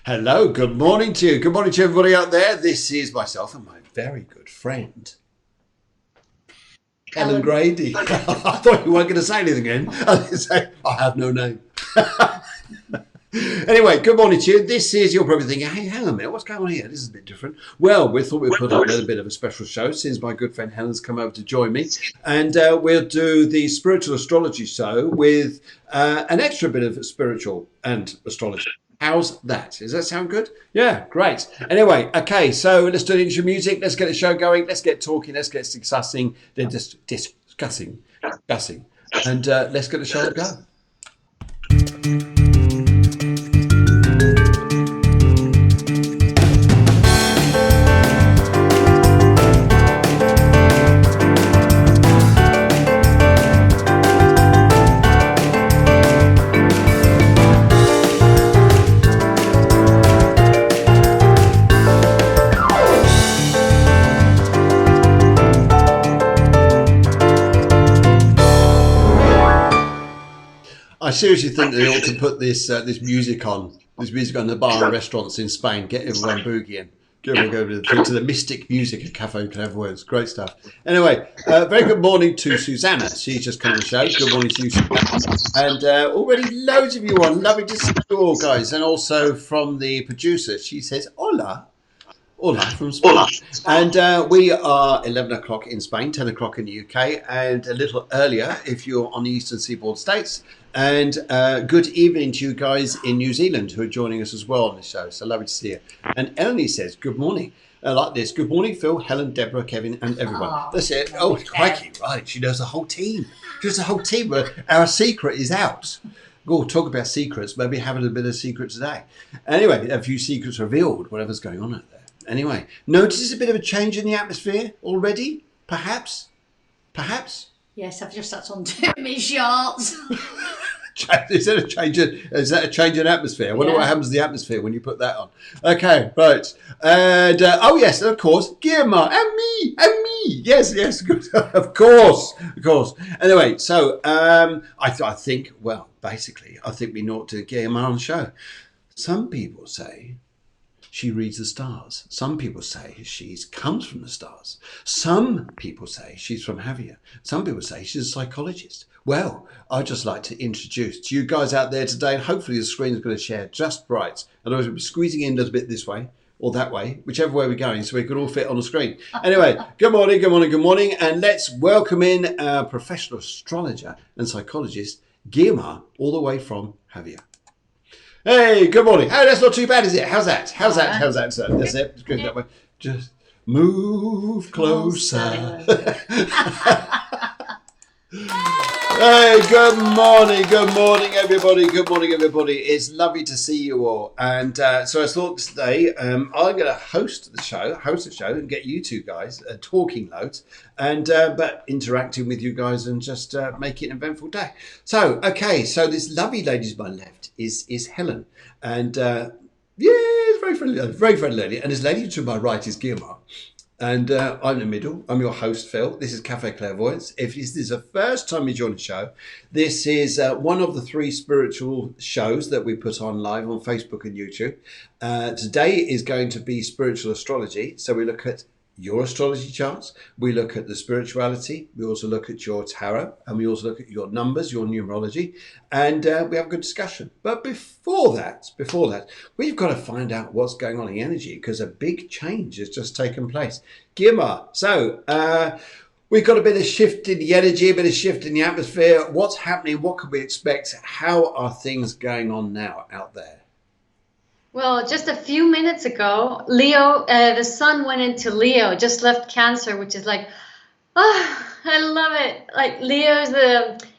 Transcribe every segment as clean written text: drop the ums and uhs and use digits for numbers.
Hello, good morning to you. Good morning to everybody out there. This is myself and my very good friend, Helen Grady. I thought you weren't going to say anything again. I didn't say, I have no name. Anyway, good morning to you. This is, you're probably thinking, hey, hang on a minute, what's going on here? This is a bit different. Well, we thought we'd put on a little bit of a special show since my good friend Helen's come over to join me. And we'll do the spiritual astrology show with an extra bit of spiritual and astrology. How's that? Does that sound good? Yeah, great. Anyway, okay, so let's do the intro music. Let's get the show going. Let's get talking. Let's get discussing. And let's get the show to go. I seriously think they ought to put this music on the bar and restaurants in Spain. Get everyone boogieing. Get everyone go to the mystic music at Cafe Clairvoyance. Great stuff. Anyway, very good morning to Susanna. She's just come on the show. Good morning to you, Susanna. And already loads of you on. Lovely to see you all, guys. And also from the producer, she says, hola. Hola from Spain. And we are 11 o'clock in Spain, 10 o'clock in the UK, and a little earlier if you're on the eastern seaboard states. And good evening to you guys in New Zealand who are joining us as well on the show. So lovely to see you. And Eleni says, good morning. I like this. Good morning, Phil, Helen, Deborah, Kevin, and everyone. That's it. Oh, crikey. Right. She knows the whole team. She knows the whole team. Our secret is out. We'll talk about secrets. Maybe have a little bit of secret today. Anyway, a few secrets revealed, whatever's going on out there. Anyway, notice a bit of a change in the atmosphere already? Perhaps? Yes, I've just had on too many shorts. Is that a change in atmosphere? I wonder what happens to the atmosphere when you put that on. Okay, right. And, oh yes, of course, Guiomar and me. Yes, good. Of course. Anyway, so I think we ought to Guiomar on the show. Some people say she reads the stars. Some people say she comes from the stars. Some people say she's from Javier. Some people say she's a psychologist. Well, I'd just like to introduce to you guys out there today, and hopefully the screen is going to share just right. Otherwise, we'll be squeezing in a little bit this way or that way, whichever way we're going, so we can all fit on the screen. Anyway, good morning, and let's welcome in our professional astrologer and psychologist, Guiomar, all the way from Javier. Hey, good morning. Oh, that's not too bad, is it? How's that, sir? That's it. It's good that way. Just move closer. Hey, good morning, everybody. It's lovely to see you all. And so I thought today I'm going to host the show and get you two guys talking loads and but interacting with you guys and just make it an eventful day. So, okay, so this lovely lady to my left is Helen. And it's very friendly lady. And this lady to my right is Guiomar. And I'm in the middle. I'm your host, Phil. This is Cafe Clairvoyance. If this is the first time you join the show, this is one of the 3 spiritual shows that we put on live on Facebook and YouTube. Today is going to be spiritual astrology. So we look at your astrology charts, we look at the spirituality, we also look at your tarot, and we also look at your numbers, your numerology, and we have a good discussion. But before that, we've got to find out what's going on in energy, because a big change has just taken place. Guiomar, so we've got a bit of shift in the energy, a bit of shift in the atmosphere. What's happening? What can we expect? How are things going on now out there? Well, just a few minutes ago, Leo, the sun went into Leo, just left Cancer, which is like, I love it. Like Leo's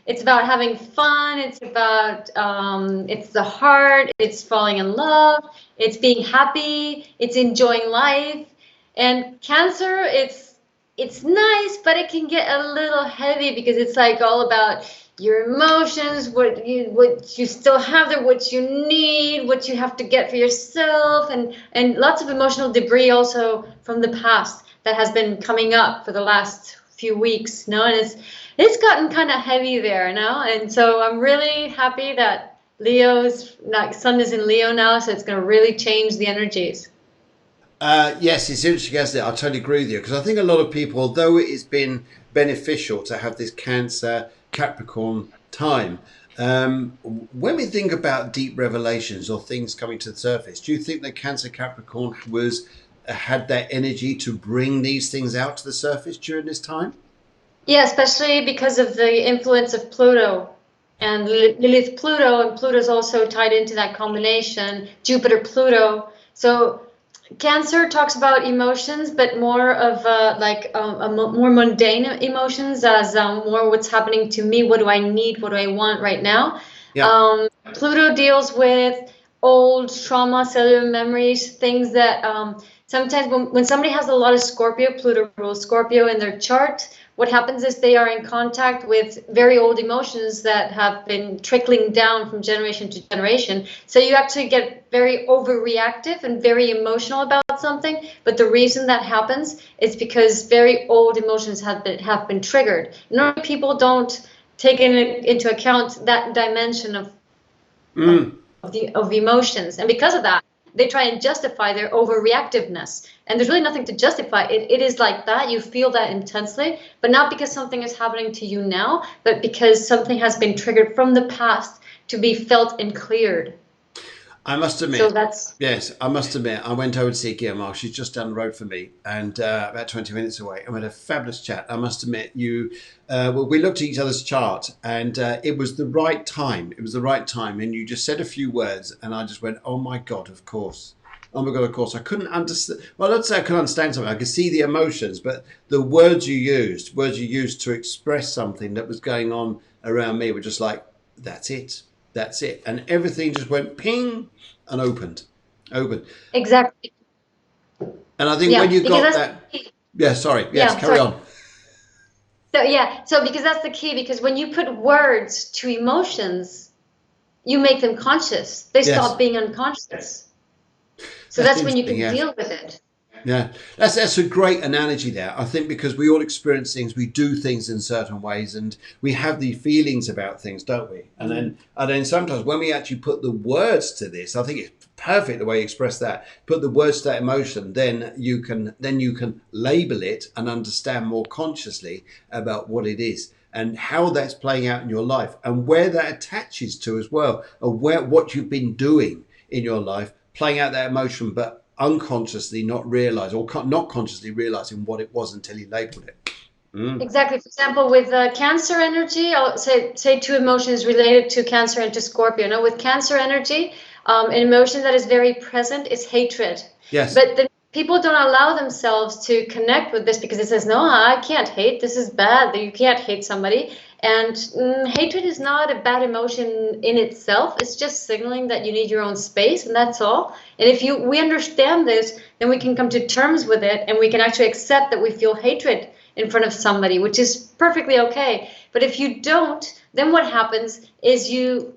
it's about having fun. It's about, it's the heart. It's falling in love. It's being happy. It's enjoying life. And Cancer, it's nice, but it can get a little heavy because it's like all about your emotions, what you still have there, what you need, what you have to get for yourself, and lots of emotional debris also from the past that has been coming up for the last few weeks, and it's gotten kind of heavy there now. And so I'm really happy that Leo's like sun is in Leo now, so it's going to really change the energies. Yes, it's interesting, isn't it? I totally agree with you because I think a lot of people, although it has been beneficial to have this Cancer Capricorn time, when we think about deep revelations or things coming to the surface, do you think that Cancer Capricorn was had that energy to bring these things out to the surface during this time? Yeah, especially because of the influence of Pluto and Lilith Pluto, and Pluto's also tied into that combination, Jupiter Pluto. So Cancer talks about emotions, but more of more mundane emotions, as more what's happening to me, what do I need, what do I want right now. Yeah. Pluto deals with old trauma, cellular memories, things that sometimes when somebody has a lot of Scorpio, Pluto rules Scorpio in their chart, what happens is they are in contact with very old emotions that have been trickling down from generation to generation. So you actually get very overreactive and very emotional about something. But the reason that happens is because very old emotions have been triggered. Normally people don't take into account that dimension of emotions, and because of that they try and justify their overreactiveness, and there's really nothing to justify it. It is like that, you feel that intensely, but not because something is happening to you now, but because something has been triggered from the past to be felt and cleared. I must admit, So that's yes, I must admit, I went over to see Guiomar. She's just down the road from me and about 20 minutes away. And we had a fabulous chat. I must admit, we looked at each other's chart and it was the right time. It was the right time. And you just said a few words and I just went, oh my God, of course. Oh my God, of course. I couldn't understand. Well, let's say I couldn't understand something. I could see the emotions, but the words you used to express something that was going on around me were just like, that's it. That's it. And everything just went ping and opened. exactly, And I think when yeah, you because got that's that, yeah, sorry, yes, yeah, carry sorry. on. So yeah, so because that's the key, because when you put words to emotions, you make them conscious. They stop Yes, being unconscious. So that's that's when you interesting. can Yeah, deal with it. yeah, that's a great analogy there. I think because we all experience things, we do things in certain ways, and we have the feelings about things, don't we? And then sometimes when we actually put the words to this, I think it's perfect the way you express that. Put the words to that emotion, then you can label it and understand more consciously about what it is and how that's playing out in your life and where that attaches to as well, or what you've been doing in your life, playing out that emotion, but unconsciously not realize or not consciously realizing what it was until you labeled it. Exactly. For example, with Cancer energy, I'll say two emotions related to Cancer and to Scorpio. Now, with Cancer energy, an emotion that is very present is hatred. Yes. But the people don't allow themselves to connect with this because it says, no, I can't hate. This is bad. You can't hate somebody. And hatred is not a bad emotion in itself. It's just signaling that you need your own space, and that's all. And if we understand this, then we can come to terms with it, and we can actually accept that we feel hatred in front of somebody, which is perfectly okay. But if you don't, then what happens is you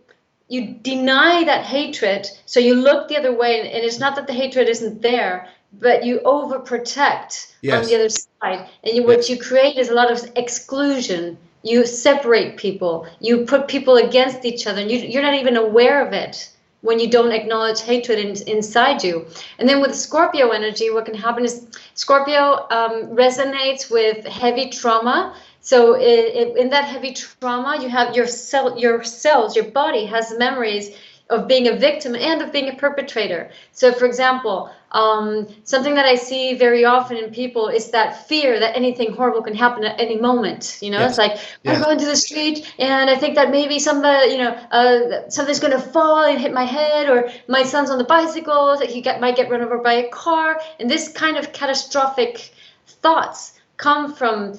deny that hatred, so you look the other way, and it's not that the hatred isn't there, but you overprotect on the Yes. other side, and what Yes. you create is a lot of exclusion. You separate people, you put people against each other, and you're not even aware of it when you don't acknowledge hatred inside you. And then with Scorpio energy, what can happen is Scorpio resonates with heavy trauma. So in that heavy trauma, you have your cells, your body has memories of being a victim and of being a perpetrator. So, for example, something that I see very often in people is that fear that anything horrible can happen at any moment. It's Yes. like I'm Yes. going to the street and I think that maybe somebody, something's going to fall and hit my head, or my son's on the bicycle, that might get run over by a car, and this kind of catastrophic thoughts come from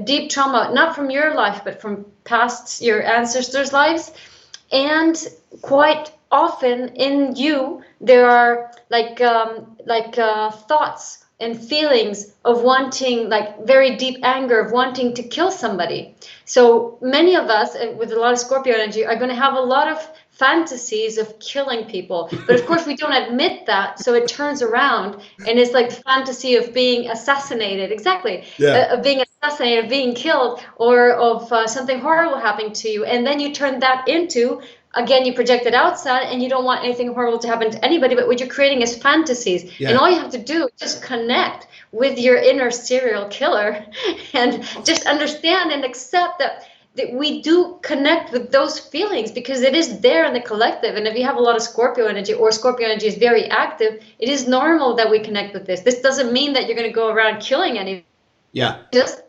deep trauma, not from your life, but from past your ancestors' lives. And quite often in you there are thoughts and feelings of wanting, like very deep anger of wanting to kill somebody. So many of us with a lot of Scorpio energy are going to have a lot of fantasies of killing people, but of course we don't admit that, so it turns around and it's like the fantasy of being assassinated, exactly, Yeah. of being assassinated, of being killed, or of something horrible happening to you, and then you turn that into again, you project it outside and you don't want anything horrible to happen to anybody, but what you're creating is fantasies. Yeah. And all you have to do is just connect with your inner serial killer and just understand and accept that we do connect with those feelings, because it is there in the collective. And if you have a lot of Scorpio energy, or Scorpio energy is very active, it is normal that we connect with this. This doesn't mean that you're going to go around killing anyone. Yeah. Just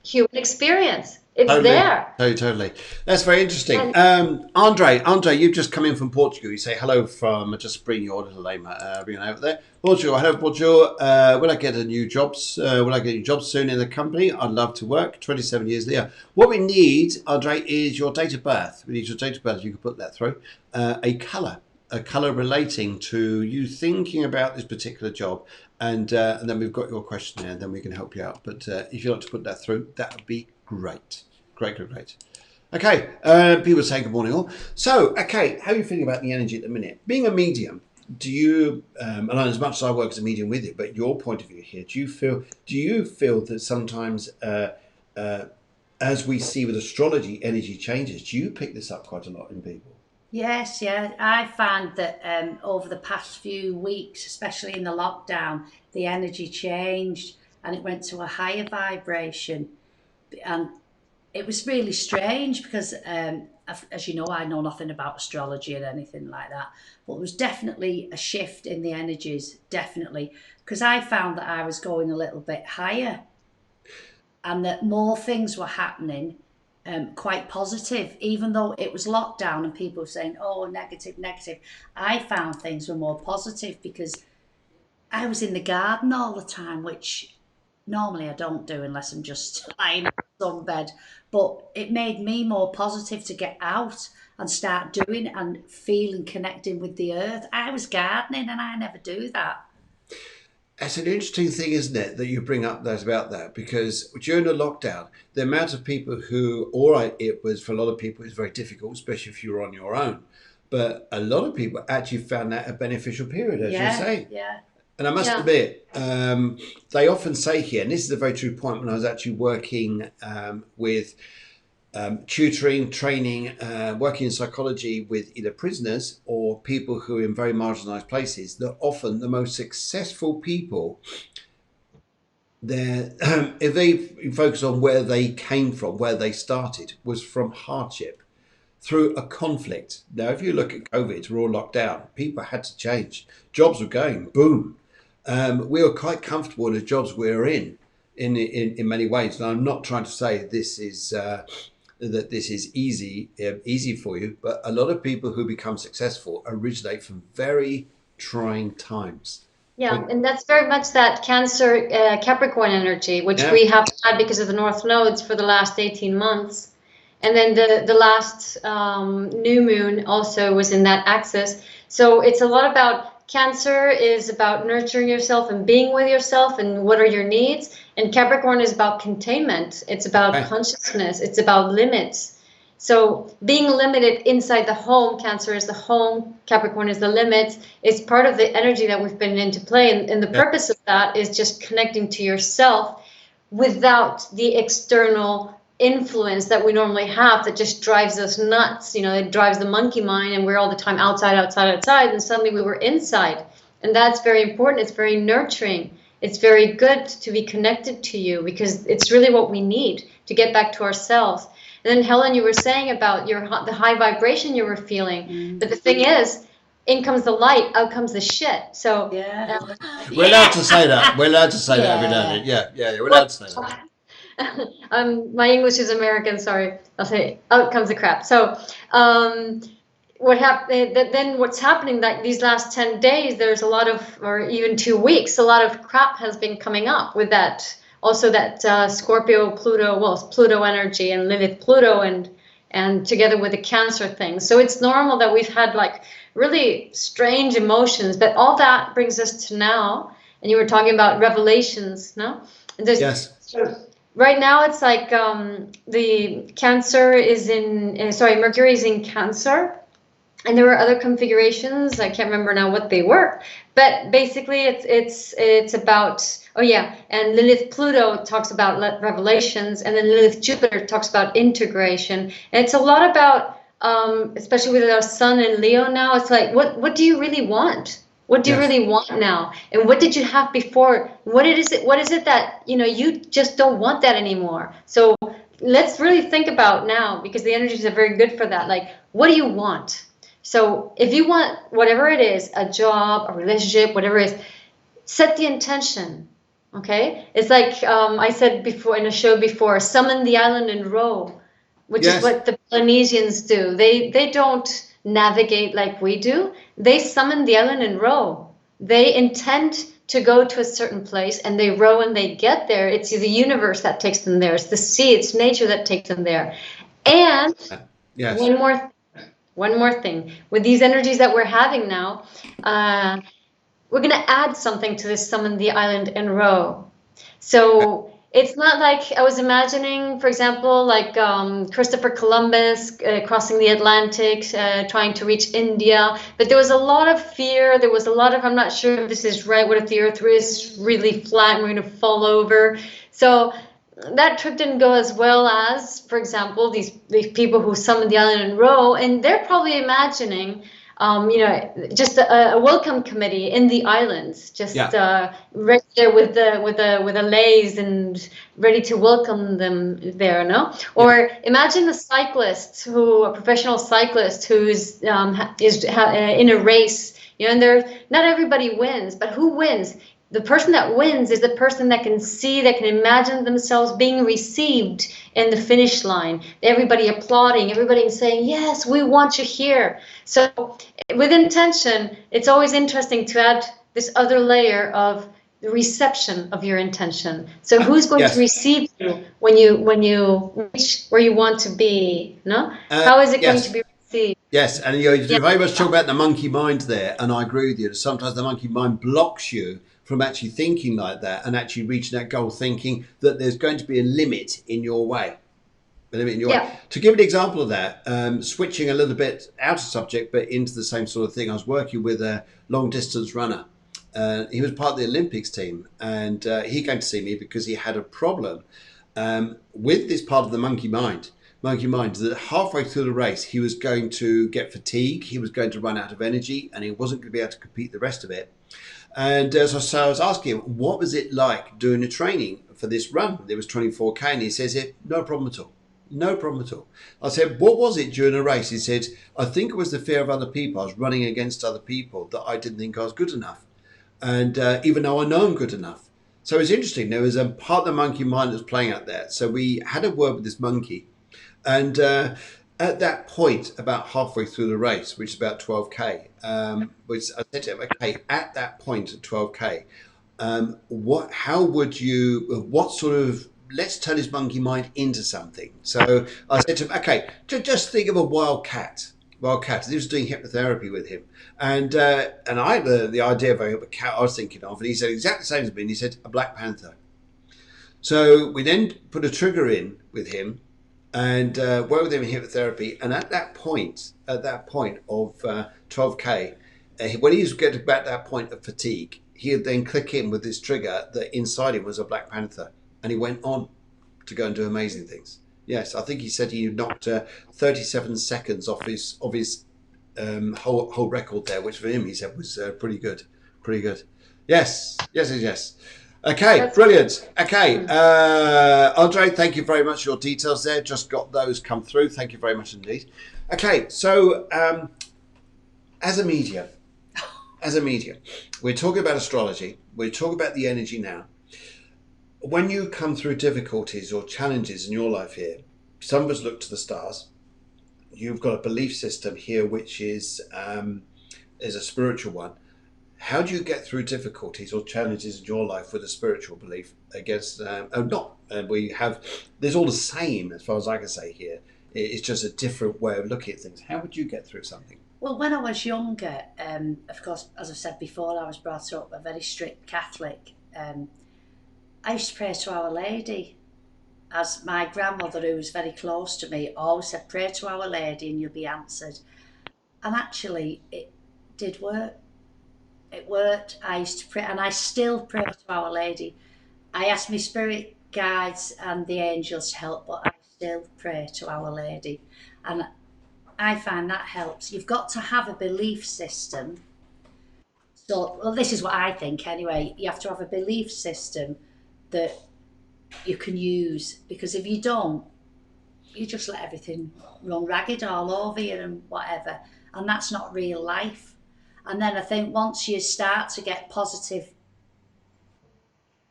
human experience. It's there. Totally. That's very interesting. Andre, you've just come in from Portugal. You say hello from, just bring your little name over there. Portugal, hello Portugal. Will I get new jobs? Will I get new jobs soon in the company? I'd love to work. 27 years there. What we need, Andre, is your date of birth. We need your date of birth. You can put that through. A colour relating to you thinking about this particular job. And then we've got your questionnaire, and then we can help you out. But if you'd like to put that through, that would be great. Great. Okay, people saying good morning all. So, okay, how are you feeling about the energy at the minute? Being a medium, do you, and as much as I work as a medium with you, but your point of view here, do you feel that sometimes, as we see with astrology, energy changes, do you pick this up quite a lot in people? Yes, yeah. I found that over the past few weeks, especially in the lockdown, the energy changed and it went to a higher vibration. And it was really strange because, as you know, I know nothing about astrology or anything like that. But there was definitely a shift in the energies, definitely. Because I found that I was going a little bit higher and that more things were happening. Quite positive, even though it was lockdown and people were saying, oh, negative. I found things were more positive because I was in the garden all the time, which normally I don't do unless I'm just lying on bed. But it made me more positive to get out and start doing and feeling, connecting with the earth. I was gardening and I never do that. It's an interesting thing, isn't it, that you bring up about that, because during the lockdown, the amount of people who, it was for a lot of people, it's very difficult, especially if you're on your own. But a lot of people actually found that a beneficial period, as you say. Yeah. And I must admit, they often say here, and this is a very true point, when I was actually working with tutoring, training, working in psychology with either prisoners or people who are in very marginalised places, that often the most successful people, if they focus on where they came from, where they started, was from hardship, through a conflict. Now, if you look at COVID, we're all locked down. People had to change. Jobs were going, boom. We were quite comfortable in the jobs we were in many ways. And I'm not trying to say this is that this is easy for you, but a lot of people who become successful originate from very trying times. Yeah, and that's very much that Cancer Capricorn energy, which we have had because of the North Nodes for the last 18 months. And then the last new moon also was in that axis. So it's a lot about, Cancer is about nurturing yourself and being with yourself and what are your needs. And Capricorn is about containment. It's about consciousness. It's about limits. So being limited inside the home, Cancer is the home, Capricorn is the limits, is part of the energy that we've been into play. And the purpose of that is just connecting to yourself without the external influence that we normally have that just drives us nuts. You know, it drives the monkey mind and we're all the time outside, and suddenly we were inside. And that's very important. It's very nurturing. It's very good to be connected to you because it's really what we need to get back to ourselves. And then Helen, you were saying about the high vibration you were feeling. But the thing is, in comes the light, out comes the shit. So we're allowed to say that. We're allowed to say that every day. Yeah, we're allowed to say that. My English is American, sorry. I'll say out comes the crap. So what happened then, what's happening like these last 10 days, there's a lot of, or even 2 weeks, a lot of crap has been coming up with that. Also that Scorpio Pluto, Pluto energy and Lilith Pluto and together with the Cancer thing. So it's normal that we've had like really strange emotions, but all that brings us to now. And you were talking about revelations, no? And yes. Right now it's like the Cancer is Mercury is in Cancer. And there were other configurations. I can't remember now what they were, but basically it's about, and Lilith Pluto talks about revelations, and then Lilith Jupiter talks about integration. And it's a lot about especially with our sun in Leo now, it's like, what do you really want? What do you Yes. really want now? And what did you have before? What is it that, you just don't want that anymore? So let's really think about now, because the energies are very good for that. Like, what do you want? So if you want whatever it is, a job, a relationship, whatever it is, set the intention. Okay? It's like I said before in a show before, summon the island in row, which is Yes. what the Polynesians do. They don't navigate like we do. They summon the island in row. They intend to go to a certain place, and they row and they get there. It's the universe that takes them there. It's the sea, it's nature that takes them there. And Yes. one more thing. With these energies that we're having now, we're going to add something to this summon the island in row. So it's not like I was imagining, for example, like Christopher Columbus crossing the Atlantic, trying to reach India. But there was a lot of fear. There was a lot of, I'm not sure if this is right, what if the earth is really flat and we're going to fall over. So that trip didn't go as well as, for example, these people who summoned the island in row. And they're probably imagining just a welcome committee in the islands, just right there with a lays and ready to welcome them there, no? Or imagine a professional cyclist who's is in a race, and not everybody wins, but who wins? The person that wins is the person that can see, that can imagine themselves being received in the finish line. Everybody applauding, everybody saying, yes, we want you here. So with intention, it's always interesting to add this other layer of the reception of your intention. So who's going to receive you when you reach where you want to be? No? How is it going to be received? Yes, and you very much talk about the monkey mind there, and I agree with you. Sometimes the monkey mind blocks you from actually thinking like that and actually reaching that goal, thinking that there's going to be a limit in your way. To give an example of that, switching a little bit out of subject but into the same sort of thing, I was working with a long distance runner. He was part of the Olympics team, and he came to see me because he had a problem with this part of the monkey mind, that halfway through the race he was going to get fatigue, he was going to run out of energy, and he wasn't going to be able to compete the rest of it. And so I was asking him, what was it like doing the training for this run? There was 24K, and he says, no problem at all. No problem at all. I said, what was it during the race? He said, I think it was the fear of other people. I was running against other people that I didn't think I was good enough. And even though I know I'm good enough. So it's interesting. There was a part of the monkey mind that was playing out there. So we had a word with this monkey. And at that point, about halfway through the race, which is about 12K, which I said to him, okay, at that point at 12K, let's turn his monkey mind into something. So I said to him, okay, just think of a wild cat. He was doing hypnotherapy with him. And I had the idea of a cat I was thinking of, and he said exactly the same as me, and he said, a black panther. So we then put a trigger in with him and worked with him in hypnotherapy. And at that point of 12K, when he was getting about that point of fatigue, he would then click in with this trigger that inside him was a black panther. And he went on to go and do amazing things. Yes, I think he said he knocked 37 seconds off his whole record there, which for him, he said, was pretty good. Yes. Okay, that's brilliant. Okay, Andre, thank you very much for your details there. Just got those come through. Thank you very much indeed. Okay, so as a medium, we're talking about astrology. We're talking about the energy now. When you come through difficulties or challenges in your life here, some of us look to the stars. You've got a belief system here, which is a spiritual one. How do you get through difficulties or challenges in your life with a spiritual belief against, there's all the same as far as I can say here. It's just a different way of looking at things. How would you get through something? Well, when I was younger, of course, as I've said before, I was brought up a very strict Catholic. I used to pray to Our Lady, as my grandmother, who was very close to me, always said, pray to Our Lady and you'll be answered. And actually, it did work. It worked. I used to pray, and I still pray to Our Lady. I ask my spirit guides and the angels to help, but I still pray to Our Lady. And I find that helps. You've got to have a belief system. So, well, this is what I think anyway. You have to have a belief system that you can use, because if you don't, you just let everything run ragged all over you and whatever, and that's not real life. And then I think once you start to get positive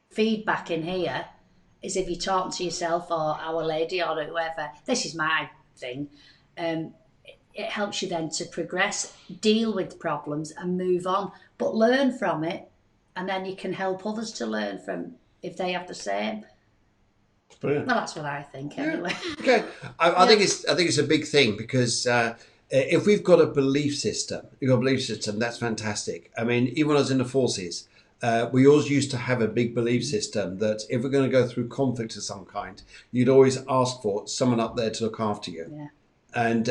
feedback in here, is if you talk to yourself or Our Lady or whoever, this is my thing, it helps you then to progress, deal with problems and move on, but learn from it, and then you can help others to learn from if they have the same. Brilliant. Well, that's what I think anyway. Okay, I think it's a big thing, because if we've got a belief system, that's fantastic. I mean, even when I was in the forces, we always used to have a big belief system that if we're going to go through conflict of some kind, you'd always ask for someone up there to look after you. Yeah. And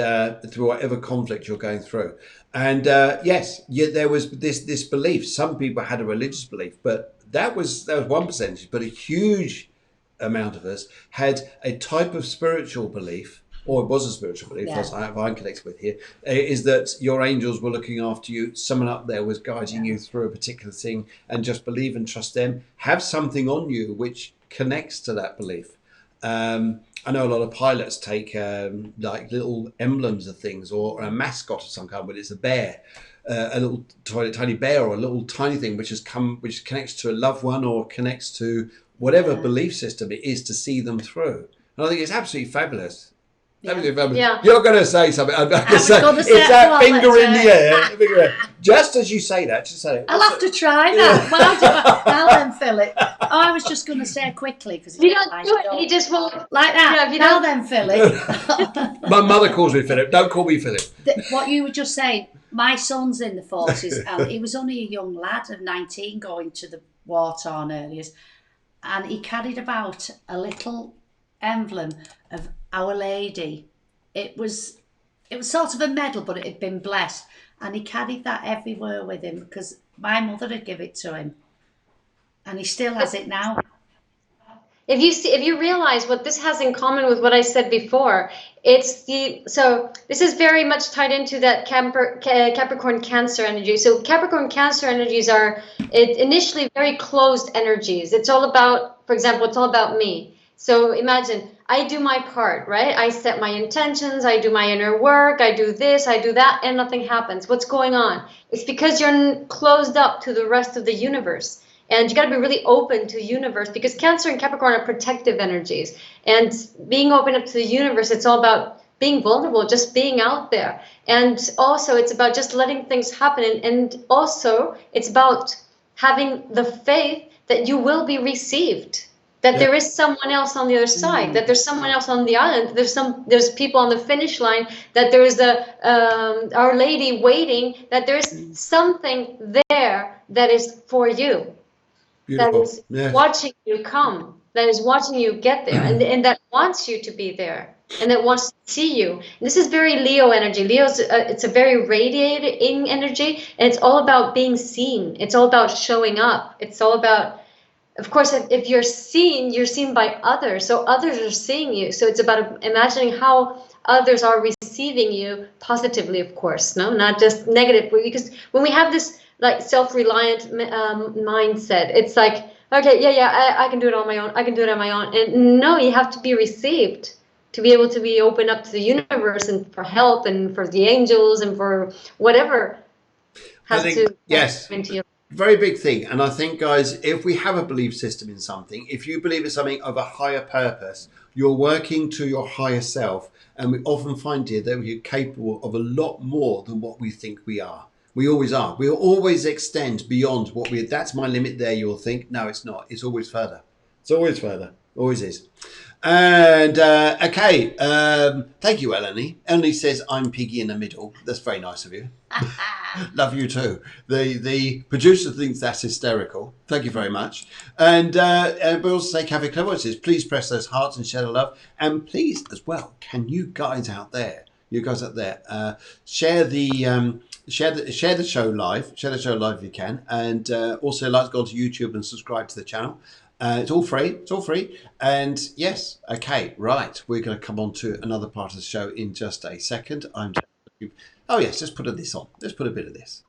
through whatever conflict you're going through. And there was this belief. Some people had a religious belief, but that was 1%, but a huge amount of us had a type of spiritual belief, or it was a spiritual belief, that's what I'm connected with here, is that your angels were looking after you, someone up there was guiding you through a particular thing, and just believe and trust them. Have something on you which connects to that belief. I know a lot of pilots take like little emblems of things, or a mascot of some kind, whether it's a bear, a little tiny bear, or a little tiny thing which connects to a loved one or connects to whatever belief system it is, to see them through. And I think it's absolutely fabulous. Yeah. You're going to say something. I'm going to say it's that finger in the air. Just as you say that, just say it. I'll have to try that. Well, now then, Philip. Oh, I was just going to say quickly, because you don't do it, he just won't. Like that. Yeah, now then, Philip. My mother calls me Philip. Don't call me Philip. What you were just saying, my son's in the forces, and he was only a young lad of 19 going to the war-torn areas, and he carried about a little emblem of Our Lady. It was sort of a medal, but it had been blessed, and he carried that everywhere with him because my mother had given it to him, and he still has it now. If you realize what this has in common with what I said before, so this is very much tied into that Capricorn Cancer energy. So Capricorn Cancer energies are initially very closed energies. It's all about, for example, it's all about me. So imagine I do my part, right? I set my intentions, I do my inner work, I do this, I do that, and nothing happens. What's going on? It's because you're closed up to the rest of the universe. And you got to be really open to the universe, because Cancer and Capricorn are protective energies. And being open up to the universe, it's all about being vulnerable, just being out there. And also it's about just letting things happen. And also it's about having the faith that you will be received, that there is someone else on the other side, that there's someone else on the island, there's people on the finish line, that there's Our Lady waiting, that there's something there that is for you. Beautiful. That is watching you come, that is watching you get there, and that wants you to be there, and that wants to see you. And this is very Leo energy. Leo's it's a very radiating energy, and it's all about being seen. It's all about showing up. It's all about, of course, if you're seen by others, so others are seeing you. So it's about imagining how others are receiving you positively, of course, no, not just negatively. Because when we have this like self-reliant mindset, it's like, okay, I can do it on my own. I can do it on my own. And no, you have to be received to be able to be open up to the universe and for help and for the angels and for whatever has into your. Very big thing. And I think, guys, if we have a belief system in something, if you believe in something of a higher purpose, you're working to your higher self. And we often find here that we're capable of a lot more than what we think we are. We always are. We'll always extend beyond that's my limit there, you'll think. No, it's not. It's always further. It's always further. Always is. And, okay. Thank you, Eleni. Eleni says, I'm Piggy in the middle. That's very nice of you. Love you too. The producer thinks that's hysterical. Thank you very much. And we also say, Cafe Clairvoyance says, please press those hearts and share the love. And please, as well, can you guys out there, share the show live. Share the show live if you can. And also like to go to YouTube and subscribe to the channel. It's all free. It's all free. And yes, okay, right. We're going to come on to another part of the show in just a second. Oh yes, let's put this on. Let's put a bit of this.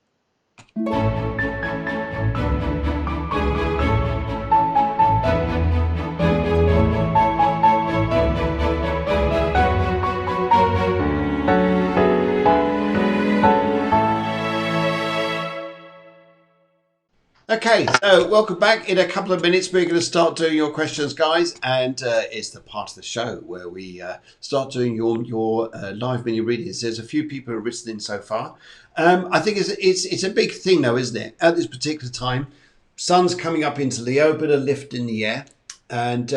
Okay, so welcome back. In a couple of minutes, we're going to start doing your questions, guys, and it's the part of the show where we start doing your live mini readings. There's a few people who have written in so far. I think it's a big thing, though, isn't it? At this particular time, sun's coming up into Leo, bit of lift in the air, and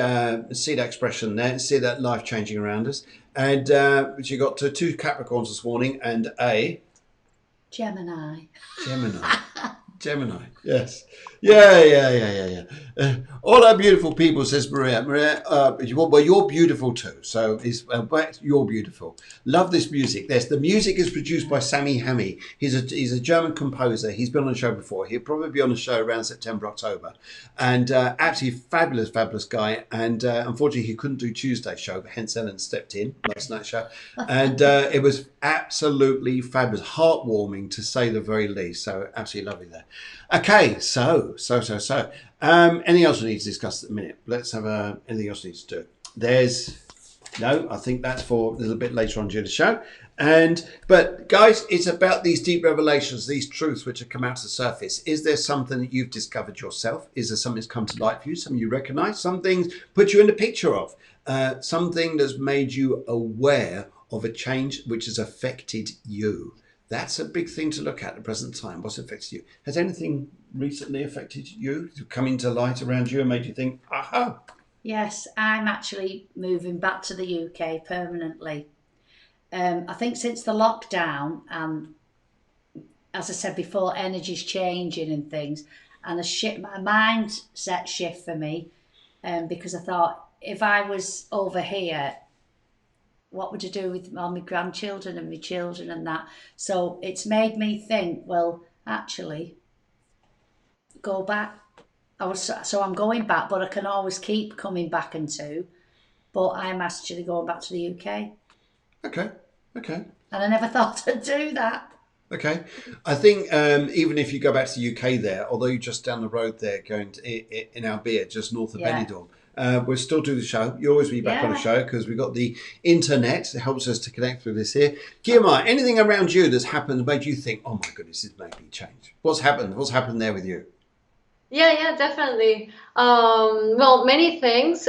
see that expression there, see that life changing around us, and you got two Capricorns this morning and a Gemini. Gemini, yes. Yeah. All our beautiful people, says Maria. Maria, well, you're beautiful too. So you're beautiful. Love this music. The music is produced by Sammy Hammy. He's a German composer. He's been on the show before. He'll probably be on the show around September, October. And absolutely fabulous guy. And unfortunately, he couldn't do Tuesday's show, hence Helen stepped in last night's show. And it was absolutely fabulous, heartwarming to say the very least. So absolutely lovely there. Okay, so. Anything else we need to discuss at the minute? Let's have anything else we need to do. I think that's for a little bit later on during the show. But guys, it's about these deep revelations, these truths which have come out to the surface. Is there something that you've discovered yourself? Is there something that's come to light for you? Something you recognise? Some things put you in the picture of? Something that's made you aware of a change which has affected you? That's a big thing to look at the present time. What's affected you? Has anything recently affected you, come into light around you and made you think, aha? Yes, I'm actually moving back to the UK permanently. I think since the lockdown, and as I said before, energy's changing and things, and my mindset shift for me, because I thought, if I was over here, what would I do with all my grandchildren and my children and that? So it's made me think, well, actually, go back. So I'm going back, but I can always keep coming back but I'm actually going back to the UK. Okay. And I never thought I'd do that. Okay. I think even if you go back to the UK there, although you're just down the road there going in Albert, just north of Benidorm, we'll still do the show. You'll always be back on the show because we've got the internet that helps us to connect through this here. Guiomar, anything around you that's happened made you think, oh my goodness, this made me change? What's happened? What's happened there with you? Yeah, definitely. Well, many things.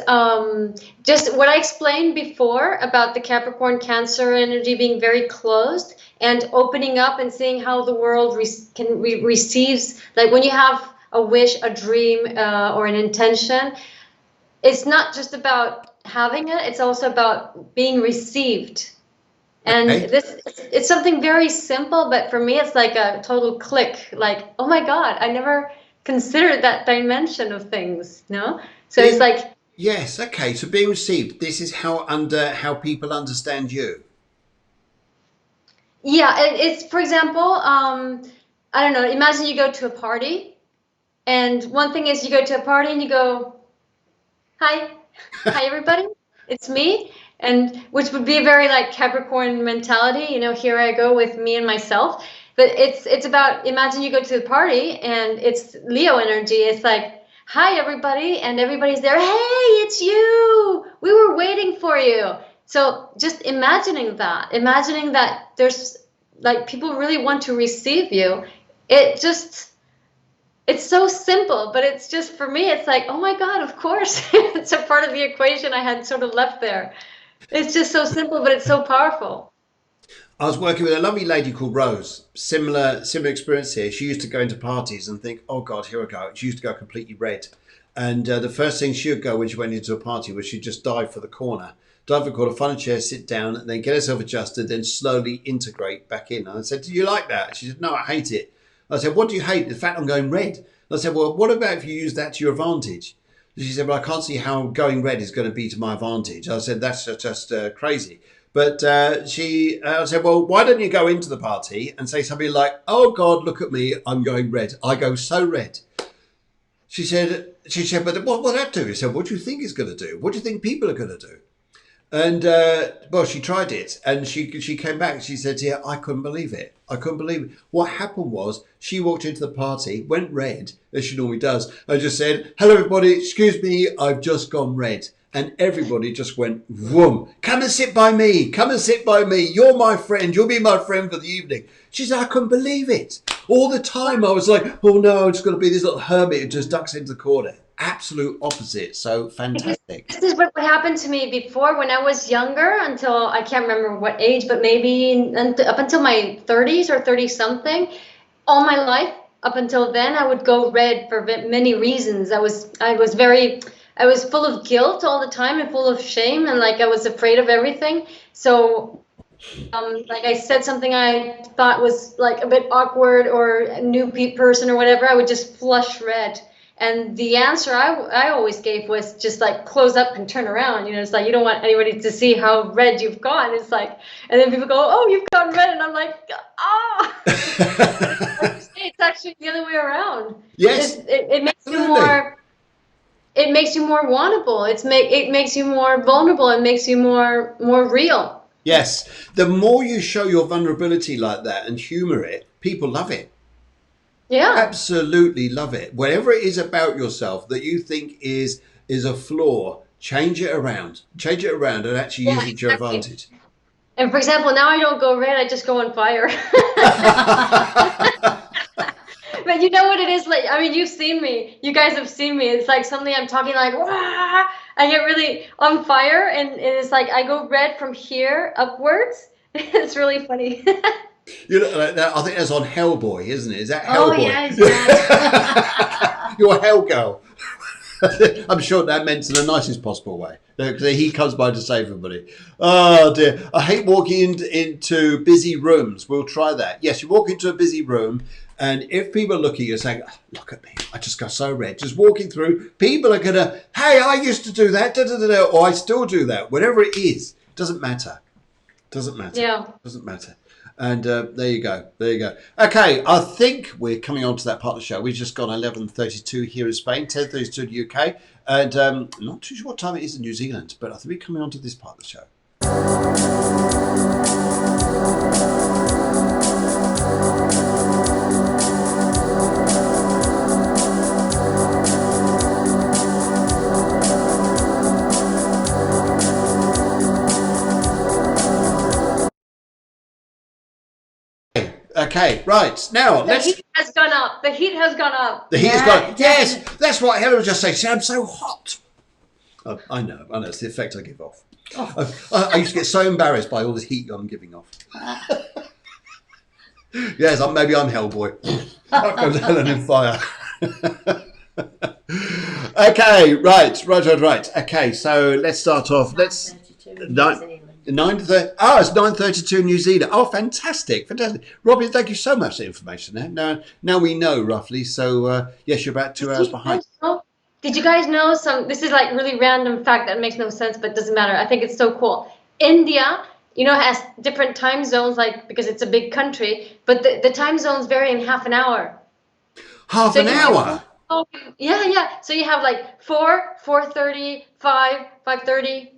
Just what I explained before about the Capricorn Cancer energy being very closed and opening up and seeing how the world receives, like when you have a wish, a dream, or an intention, it's not just about having it, it's also about being received. And it's something very simple, but for me, it's like a total click. Like, oh my God, I never considered that dimension of things, no? So it's like... Yes, okay, so being received, this is how people understand you. Yeah, it's, for example, I don't know, imagine you go to a party, and one thing is you go to a party and you go, hi everybody, it's me, and which would be a very like Capricorn mentality, here I go with me and myself. But it's about, imagine you go to the party and it's Leo energy. It's like, hi everybody, and everybody's there. Hey, it's you. We were waiting for you. So just imagining that there's like people really want to receive you. It's so simple, but it's just, for me, it's like, oh my God, of course. It's a part of the equation I had sort of left there. It's just so simple, but it's so powerful. I was working with a lovely lady called Rose. Similar experience here. She used to go into parties and think, oh God, here I go. She used to go completely red. And the first thing she would go when she went into a party was she'd just dive for the corner, find a chair, sit down, and then get herself adjusted, then slowly integrate back in. And I said, do you like that? She said, no, I hate it. I said, what do you hate? The fact I'm going red. And I said, well, what about if you use that to your advantage? She said, well, I can't see how going red is going to be to my advantage. I said, that's just crazy. But I said, well, why don't you go into the party and say something like, oh, God, look at me, I'm going red. I go so red. she said, but what will that do? He said, what do you think it's going to do? What do you think people are going to do? And well, she tried it, and she came back. She said, "Yeah, I couldn't believe it. I couldn't believe it. What happened was she walked into the party, went red as she normally does, and just said, 'Hello, everybody. Excuse me, I've just gone red.' And everybody just went, whoom, come and sit by me. Come and sit by me. You're my friend. You'll be my friend for the evening." She said, "I couldn't believe it. All the time I was like, oh no, I'm just going to be this little hermit who just ducks into the corner." Absolute opposite. So fantastic. This is what happened to me before when I was younger, until I can't remember what age, but maybe up until my 30s or 30 something. All my life up until then, I would go red for many reasons. I was full of guilt all the time and full of shame, and like I was afraid of everything. So like I said something I thought was like a bit awkward or a new person or whatever, I would just flush red. And the answer I always gave was just like close up and turn around. You know, it's like you don't want anybody to see how red you've gone. It's like, and then people go, "Oh, you've gone red," and I'm like, "Ah." It's actually the other way around. Yes, it makes absolutely. you more. It makes you more wantable. It makes you more vulnerable. It makes you more real. Yes, the more you show your vulnerability like that and humor it, people love it. Yeah, Absolutely love it. Whatever it is about yourself that you think is a flaw, change it around. Change it around and actually use it to your advantage. And for example, now I don't go red, I just go on fire. But you know what it is like? I mean, you've seen me. You guys have seen me. It's like suddenly I'm talking like, wah! I get really on fire, and it's like I go red from here upwards. It's really funny. You know, I think that's on Hellboy, isn't it? Is that Oh, Hellboy? yes. You're a Hell girl. I'm sure that meant in the nicest possible way. Because he comes by to save everybody. Oh dear. I hate walking into busy rooms. We'll try that. Yes, you walk into a busy room, and if people look at you saying, "Oh, look at me, I just got so red," just walking through, people are going to, "Hey, I used to do that, da, da, da, da," or "I still do that." Whatever it is, doesn't matter. Doesn't matter. Yeah. Doesn't matter. And there you go. There you go. Okay, I think we're coming on to that part of the show. We've just gone 11:32 here in Spain, 10:32 in the UK. And I'm not too sure what time it is in New Zealand, but I think we're coming on to this part of the show. Okay, right. Now, The heat has gone up. The heat has gone up. The heat has gone. Yes, that's what Helen was just saying. See, I'm so hot. Oh, I know. It's the effect I give off. Oh. I used to get so embarrassed by all this heat I'm giving off. Yes, maybe I'm Hellboy. Up goes Helen in fire. Okay, right. Okay, so let's start off. Let's... 9:30. Oh, it's 9:32 New Zealand. Oh, fantastic. Robin, thank you so much for the information there. Now we know roughly. So yes, you're about 2 hours behind. Did you guys know this is like really random fact that makes no sense, but doesn't matter. I think it's so cool. India, has different time zones, like, because it's a big country, but the time zones vary in half an hour. Half an hour? Yeah. So you have like 4, 4:30, 5, 5:30.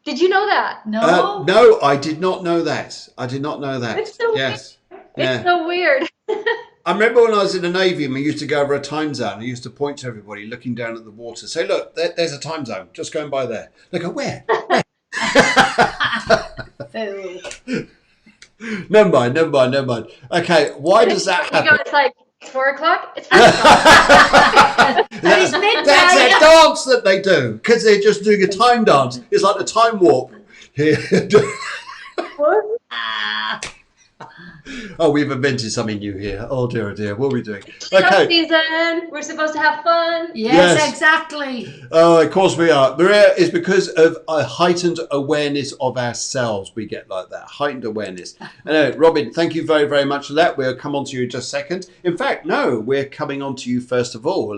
Did you know that? No. No, I did not know that. It's so yes. weird. It's so weird. I remember when I was in the Navy and we used to go over a time zone. I used to point to everybody looking down at the water. Say, look, there's a time zone. Just going by there. They go, where? Never mind. Okay, why does that happen? It's like, it's 4 o'clock. It's 5 o'clock. That's a dance that they do, because they're just doing a time dance. It's like the time warp. Oh, we've invented something new here. Oh dear. What are we doing? Okay. Season. We're supposed to have fun. Yes, exactly. Oh, of course we are. Maria, it's because of a heightened awareness of ourselves we get like that. Heightened awareness. Anyway, Robin, thank you very, very much for that. We'll come on to you in just a second. In fact, no, we're coming on to you first of all.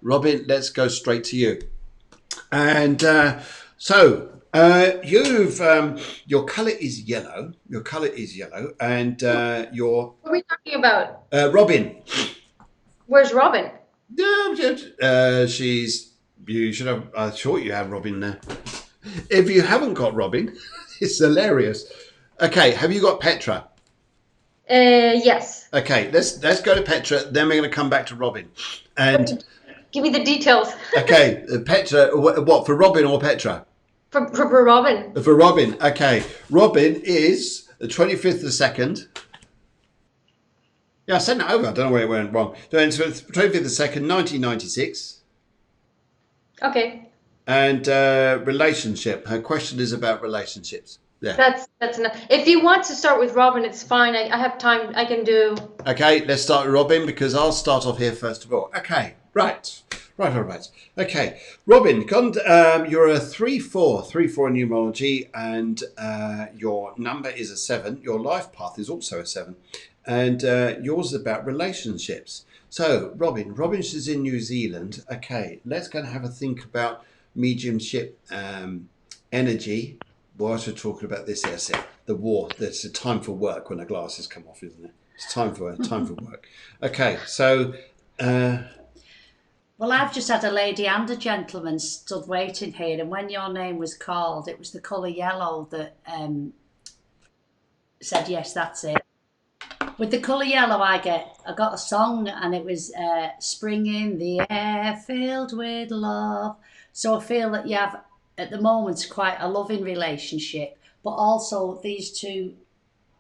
Robin, let's go straight to you. And your colour is yellow. And What are we talking about? Robin. Where's Robin? She's. You should have. I thought you had Robin there. If you haven't got Robin, it's hilarious. Okay, have you got Petra? Yes. Okay, let's go to Petra. Then we're going to come back to Robin. And Give me the details. okay, Petra. What for Robin or Petra? For Robin. For Robin. Okay, Robin is the 25th of the second. Yeah, I sent it over. I don't know where it went wrong. So it's 25th of the second, 1996. Okay. And relationship. Her question is about relationships. Yeah. That's enough. If you want to start with Robin, it's fine. I have time. I can do. Okay, let's start with Robin because I'll start off here first of all. Okay, right. Okay, Robin, you're a 3-4 in numerology, and your number is a 7. Your life path is also a 7, and yours is about relationships. So, Robin is in New Zealand. Okay, let's go and have a think about mediumship energy. Whilst we're talking about this, yes, the war. There's a time for work when the glasses come off, isn't it? It's time for work. Okay, so. Well, I've just had a lady and a gentleman stood waiting here, and when your name was called, it was the colour yellow that said, yes, that's it. With the colour yellow, I got a song, and it was Spring in the Air, Filled with Love. So I feel that you have, at the moment, quite a loving relationship, but also these two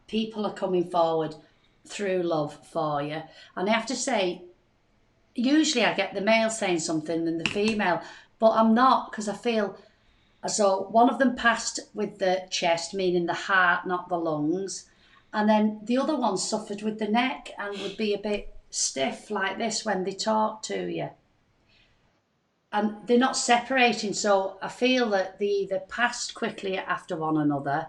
people are coming forward through love for you. And I have to say, usually I get the male saying something and the female, but I'm not, because I feel as though one of them passed with the chest, meaning the heart, not the lungs, and then the other one suffered with the neck and would be a bit stiff like this when they talk to you. And they're not separating, so I feel that they either passed quickly after one another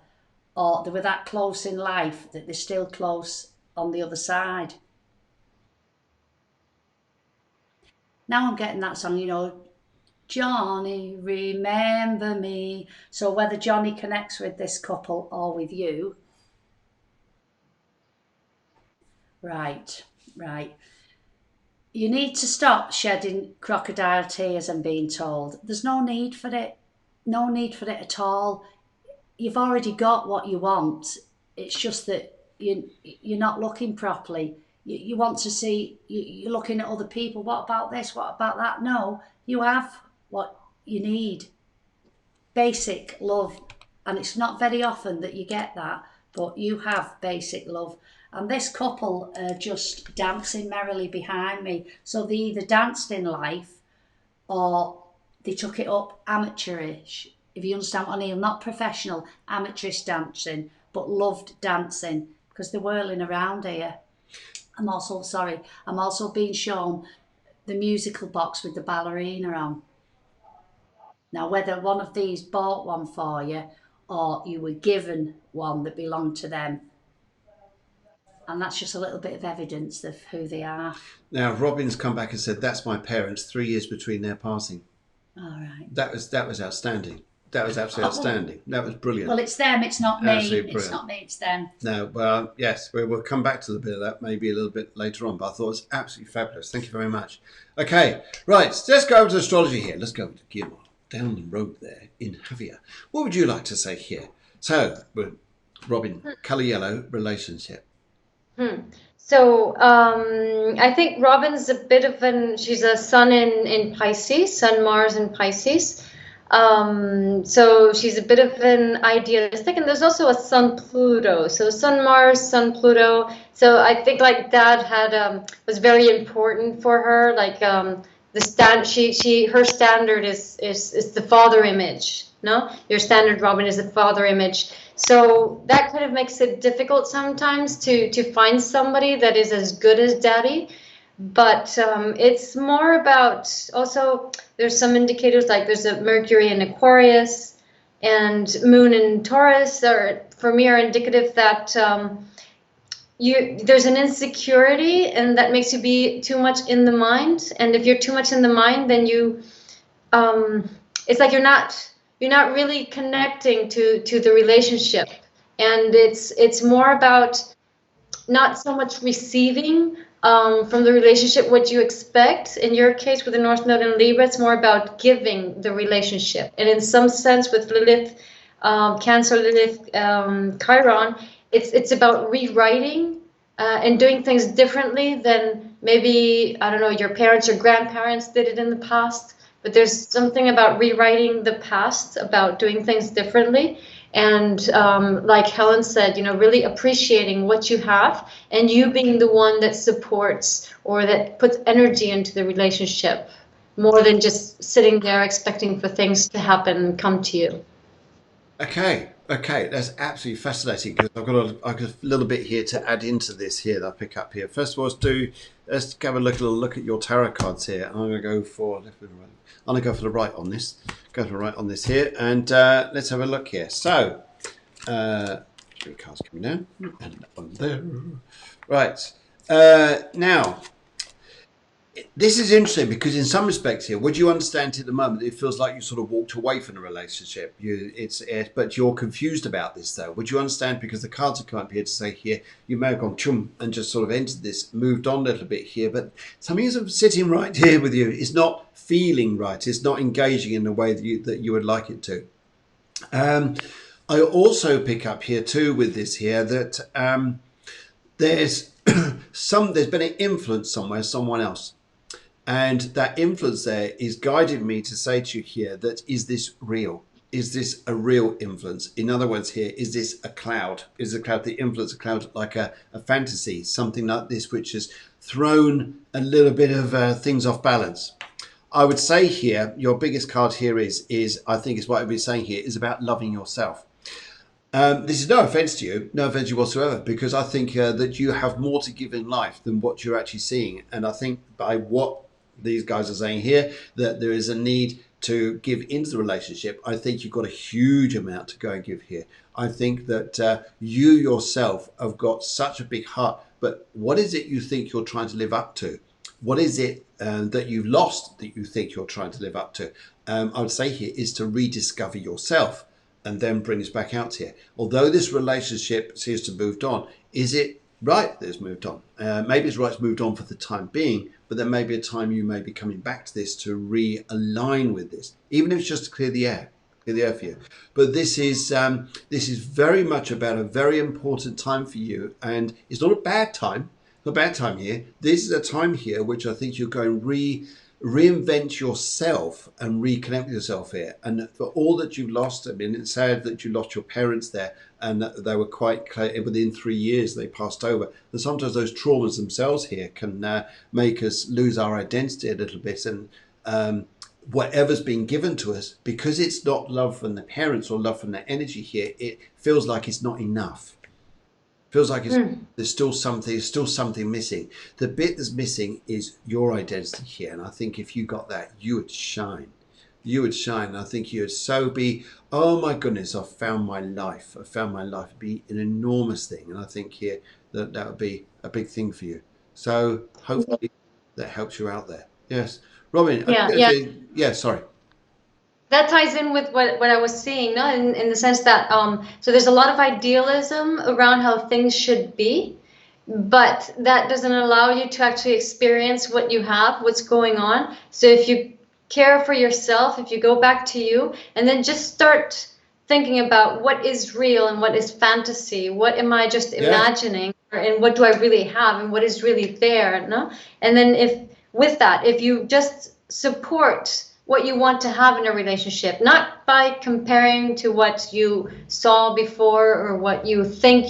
or they were that close in life that they're still close on the other side. Now I'm getting that song, Johnny, remember me. So whether Johnny connects with this couple or with you. Right. You need to stop shedding crocodile tears, I'm being told. There's no need for it. No need for it at all. You've already got what you want. It's just that you're not looking properly. You want to see, you're looking at other people. What about this? What about that? No, you have what you need. Basic love. And it's not very often that you get that, but you have basic love. And this couple are just dancing merrily behind me. So they either danced in life or they took it up amateurish. If you understand what I mean, not professional, amateurish dancing, but loved dancing because they're whirling around here. I'm also being shown the musical box with the ballerina on. Now, whether one of these bought one for you or you were given one that belonged to them, and that's just a little bit of evidence of who they are. Now, Robin's come back and said, that's my parents, 3 years between their passing. All right. That was outstanding. That was absolutely outstanding. That was brilliant. Well, it's them, it's not me. It's not me, it's them. No, well, yes, we'll come back to the bit of that maybe a little bit later on, but I thought it was absolutely fabulous. Thank you very much. Okay, right, so let's go over to astrology here. Let's go over to Guiomar, down the road there in Javier. What would you like to say here? So, Robin, colour yellow, relationship. So I think Robin's a bit of she's a sun in Pisces, Sun Mars in Pisces. So she's a bit of an idealistic, and there's also a Sun Pluto. So Sun Mars, Sun Pluto. So I think like that had was very important for her. Like her standard is the father image. No, your standard, Robin, is the father image. So that kind of makes it difficult sometimes to find somebody that is as good as daddy. But it's more about, also there's some indicators like there's a Mercury in Aquarius and Moon in Taurus for me are indicative that there's an insecurity and that makes you be too much in the mind. And if you're too much in the mind, then it's like you're not really connecting to the relationship. And it's more about not so much receiving, from the relationship what you expect. In your case, with the North Node in Libra, it's more about giving the relationship. And in some sense, with Lilith, Cancer, Lilith, Chiron, it's about rewriting and doing things differently than maybe, I don't know, your parents or grandparents did it in the past. But there's something about rewriting the past, about doing things differently. And like Helen said, really appreciating what you have and you being the one that supports or that puts energy into the relationship more than just sitting there expecting for things to happen and come to you. Okay, that's absolutely fascinating because I've got a little bit here to add into this here that I pick up here. First of all, let's have a little look at your tarot cards here. I'm going to go for the right on this. Go to the right on this here, and let's have a look here. So, 3 cards coming down, and on there. Right now. This is interesting because in some respects here, would you understand at the moment, it feels like you sort of walked away from the relationship. But you're confused about this though. Would you understand, because the cards have come up here to say here, you may have gone chum and just sort of entered this, moved on a little bit here, but something is sitting right here with you. It's not feeling right. It's not engaging in the way that you would like it to. I also pick up here too with this here that there's been an influence somewhere, someone else. And that influence there is guiding me to say to you here that, is this real? Is this a real influence? In other words here, is this a cloud? Is the cloud, the influence, a cloud like a fantasy, something like this, which has thrown a little bit of things off balance? I would say here, your biggest card here is I think is what I've been saying here, is about loving yourself. This is no offense to you whatsoever, because I think that you have more to give in life than what you're actually seeing. And I think by what these guys are saying here, that there is a need to give into the relationship. I think you've got a huge amount to go and give here. I think that you yourself have got such a big heart, but what is it you think you're trying to live up to? What is it that you've lost that you think you're trying to live up to? I would say here is to rediscover yourself and then bring us back out here. Although this relationship seems to have moved on, is it right that it's moved on? Maybe it's right it's moved on for the time being, but there may be a time you may be coming back to this to realign with this, even if it's just to clear the air for you. But this is very much about a very important time for you, and it's not a bad time. Not a bad time here. This is a time here which I think you're going reinvent yourself and reconnect with yourself here. And for all that you've lost, I mean, it's sad that you lost your parents there, and that they were quite within 3 years they passed over. And sometimes those traumas themselves here can make us lose our identity a little bit, and whatever's been given to us, because it's not love from the parents or love from the energy here, it feels like it's not enough. Feels like there's still something missing. The bit that's missing is your identity here, and I think if you got that, you would shine. You would shine. I think you would so be, oh my goodness, I've found my life. It'd be an enormous thing, and I think here that would be a big thing for you. So hopefully that helps you out there. Yes, Robin. Yeah. Sorry. That ties in with what I was seeing, no? In the sense that so there's a lot of idealism around how things should be, but that doesn't allow you to actually experience what you have, what's going on. So if you care for yourself, if you go back to you, and then just start thinking about what is real and what is fantasy, what am I just imagining, and what do I really have, and what is really there, no? And then if you just support what you want to have in a relationship, not by comparing to what you saw before or what you think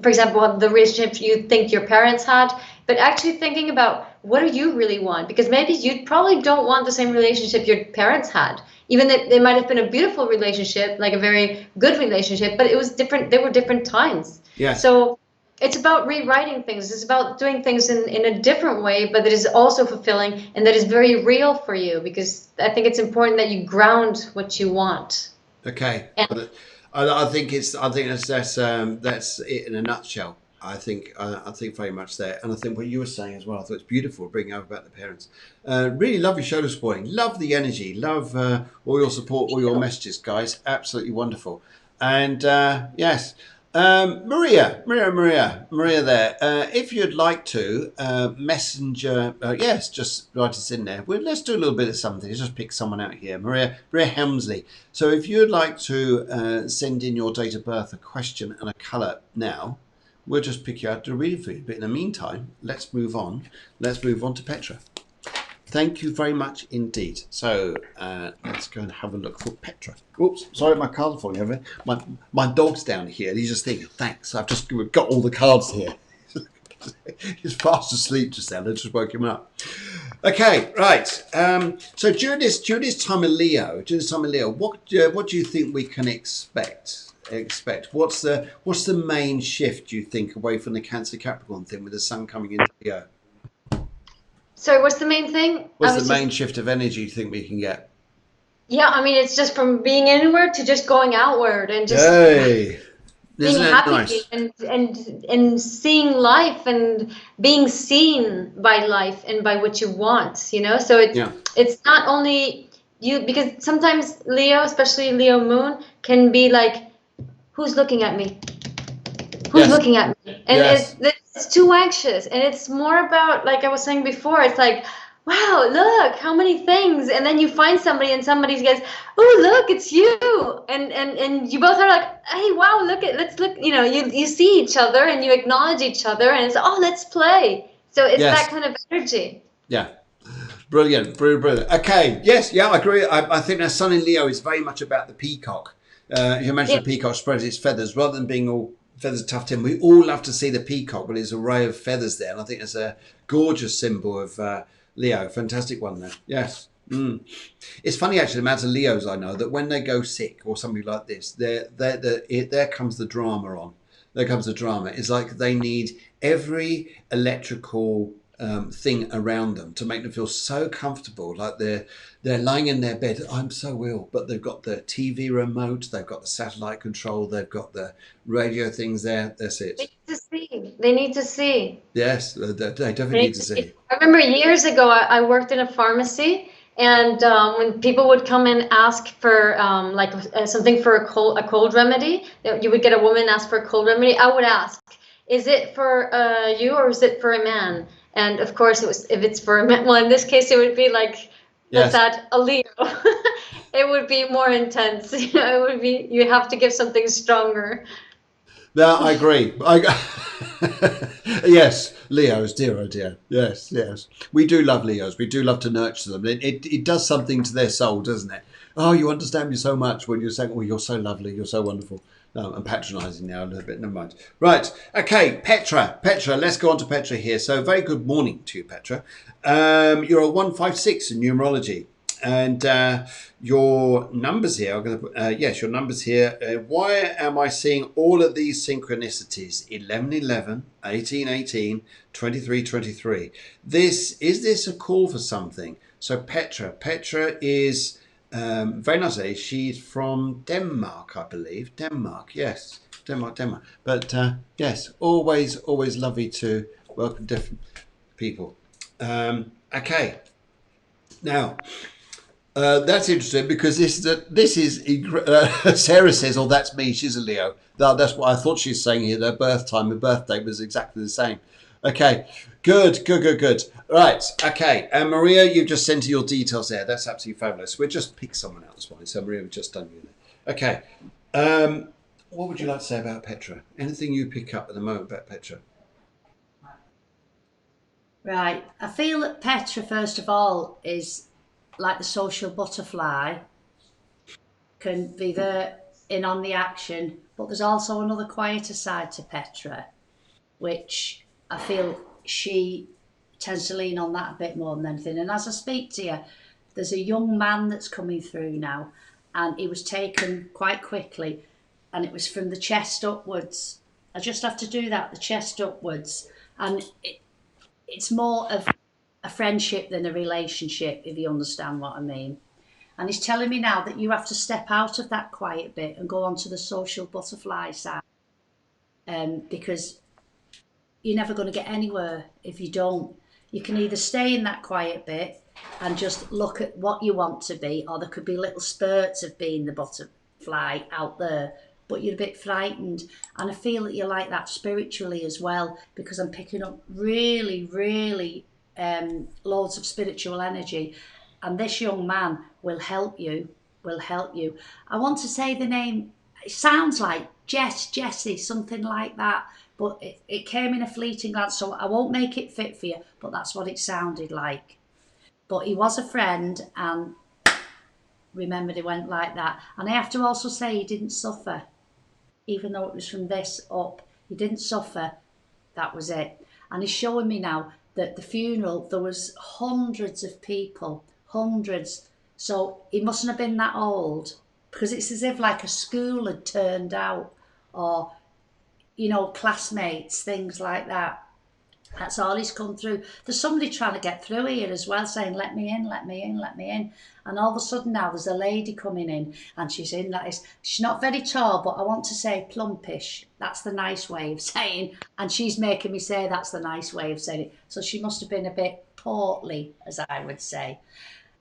for example, the relationship you think your parents had, but actually thinking about what do you really want? Because maybe you probably don't want the same relationship your parents had, even that they might have been a beautiful relationship, like a very good relationship, but it was different. They were different times. Yeah. So it's about rewriting things. It's about doing things in a different way, but that is also fulfilling and that is very real for you, because I think it's important that you ground what you want. Okay. I think that's it in a nutshell. I think very much there, and I think what you were saying as well, I thought it's beautiful bringing up about the parents. Really love your show this morning. Love the energy. Love all your support, all your messages, guys. Absolutely wonderful. And yes, Maria there. If you'd like to, messenger, yes, just write us in there. Let's do a little bit of something. Let's just pick someone out here. Maria Helmsley. So if you'd like to send in your date of birth, a question and a colour now, we'll just pick you out to read for you. But in the meantime, let's move on. Let's move on to Petra. Thank you very much indeed. So let's go and have a look for Petra. Oops, sorry, my cards are falling over. My dog's down here. He's just thinking, thanks. I've just got all the cards here. He's fast asleep just then. I just woke him up. Okay, right. So during this time of Leo, what do you think we can expect? What's the main shift, do you think, away from the Cancer Capricorn thing with the sun coming into Leo? Sorry, what's the main thing? What's the main shift of energy you think we can get? Yeah, I mean, it's just from being inward to just going outward and just being happy nice? and seeing life and being seen by life and by what you want, you know? So it's not only you, because sometimes Leo, especially Leo moon, can be like, who's looking at me? Who's looking at me? And it's too anxious. And it's more about, like I was saying before, it's like, wow, look, how many things. And then you find somebody and somebody goes, oh, look, it's you. And you both are like, hey, wow, let's look, you know, you see each other and you acknowledge each other and it's, oh, let's play. So it's that kind of energy. Yeah. Brilliant. Okay. Yes. Yeah, I agree. I think our sun in Leo is very much about the peacock. You mentioned the peacock spreads its feathers rather than being all feathers tucked in. We all love to see the peacock with its array of feathers there. And I think it's a gorgeous symbol of Leo. Fantastic one there. Yes. It's funny actually, the amount of Leos I know that when they go sick or something like this, there comes the drama on. There comes the drama. It's like they need every electrical thing around them to make them feel so comfortable, like they're lying in their bed. I'm so ill, but they've got the TV remote, they've got the satellite control, they've got the radio things there. That's it. They need to see. Yes, they definitely need to see. I remember years ago, I worked in a pharmacy, and when people would come and ask for something for a cold remedy, you would get a woman ask for a cold remedy. I would ask, is it for you or is it for a man? And of course, if it's for a man, well, in this case, it would be like, let's add a Leo. It would be more intense. You know, it would be, you have to give something stronger. No, I agree. Yes, Leos, dear, oh dear. Yes. We do love Leos. We do love to nurture them. It does something to their soul, doesn't it? Oh, you understand me so much when you're saying, oh, you're so lovely, you're so wonderful. No, I'm patronising now a little bit. Never mind. Right. Okay, Petra. Let's go on to Petra here. So very good morning to you, Petra. You're a 156 in numerology. And your numbers here, your numbers here. Why am I seeing all of these synchronicities? 1111, 1818, 2323. Is this a call for something? So Petra is very nice. She's from Denmark, I believe. Denmark, yes. Denmark. But yes, always lovely to welcome different people. Okay. Now, that's interesting because this is Sarah says, oh, that's me. She's a Leo. That's what I thought she was saying here. Their birth time and birthday was exactly the same. Okay, good. Right, okay. And Maria, you've just sent your details there. That's absolutely fabulous. We'll just pick someone out this morning. So Maria, we've just done you there. Okay. What would you like to say about Petra? Anything you pick up at the moment about Petra? Right. I feel that Petra, first of all, is like the social butterfly, can be there in on the action, but there's also another quieter side to Petra, which I feel she tends to lean on that a bit more than anything. And as I speak to you, there's a young man that's coming through now, and he was taken quite quickly, and it was from the chest upwards. I just have to do that, the chest upwards, and it's more of a friendship than a relationship, if you understand what I mean. And he's telling me now that you have to step out of that quiet bit and go onto the social butterfly side, because you're never going to get anywhere if you don't. You can either stay in that quiet bit and just look at what you want to be, or there could be little spurts of being the butterfly out there, but you're a bit frightened. And I feel that you're like that spiritually as well, because I'm picking up really, really loads of spiritual energy. And this young man will help you, will help you. I want to say the name, it sounds like Jesse, something like that. But it came in a fleeting glance, so I won't make it fit for you, but that's what it sounded like. But he was a friend, and remembered he went like that. And I have to also say he didn't suffer, even though it was from this up. He didn't suffer. That was it. And he's showing me now that the funeral, there was hundreds of people, hundreds. So he mustn't have been that old, because it's as if like a school had turned out, or, you know, classmates, things like that. That's all he's come through. There's somebody trying to get through here as well, saying, let me in, let me in, let me in. And all of a sudden now there's a lady coming in, and she's in that is, she's not very tall, but I want to say plumpish. That's the nice way of saying. And she's making me say that's the nice way of saying it. So she must have been a bit portly, as I would say.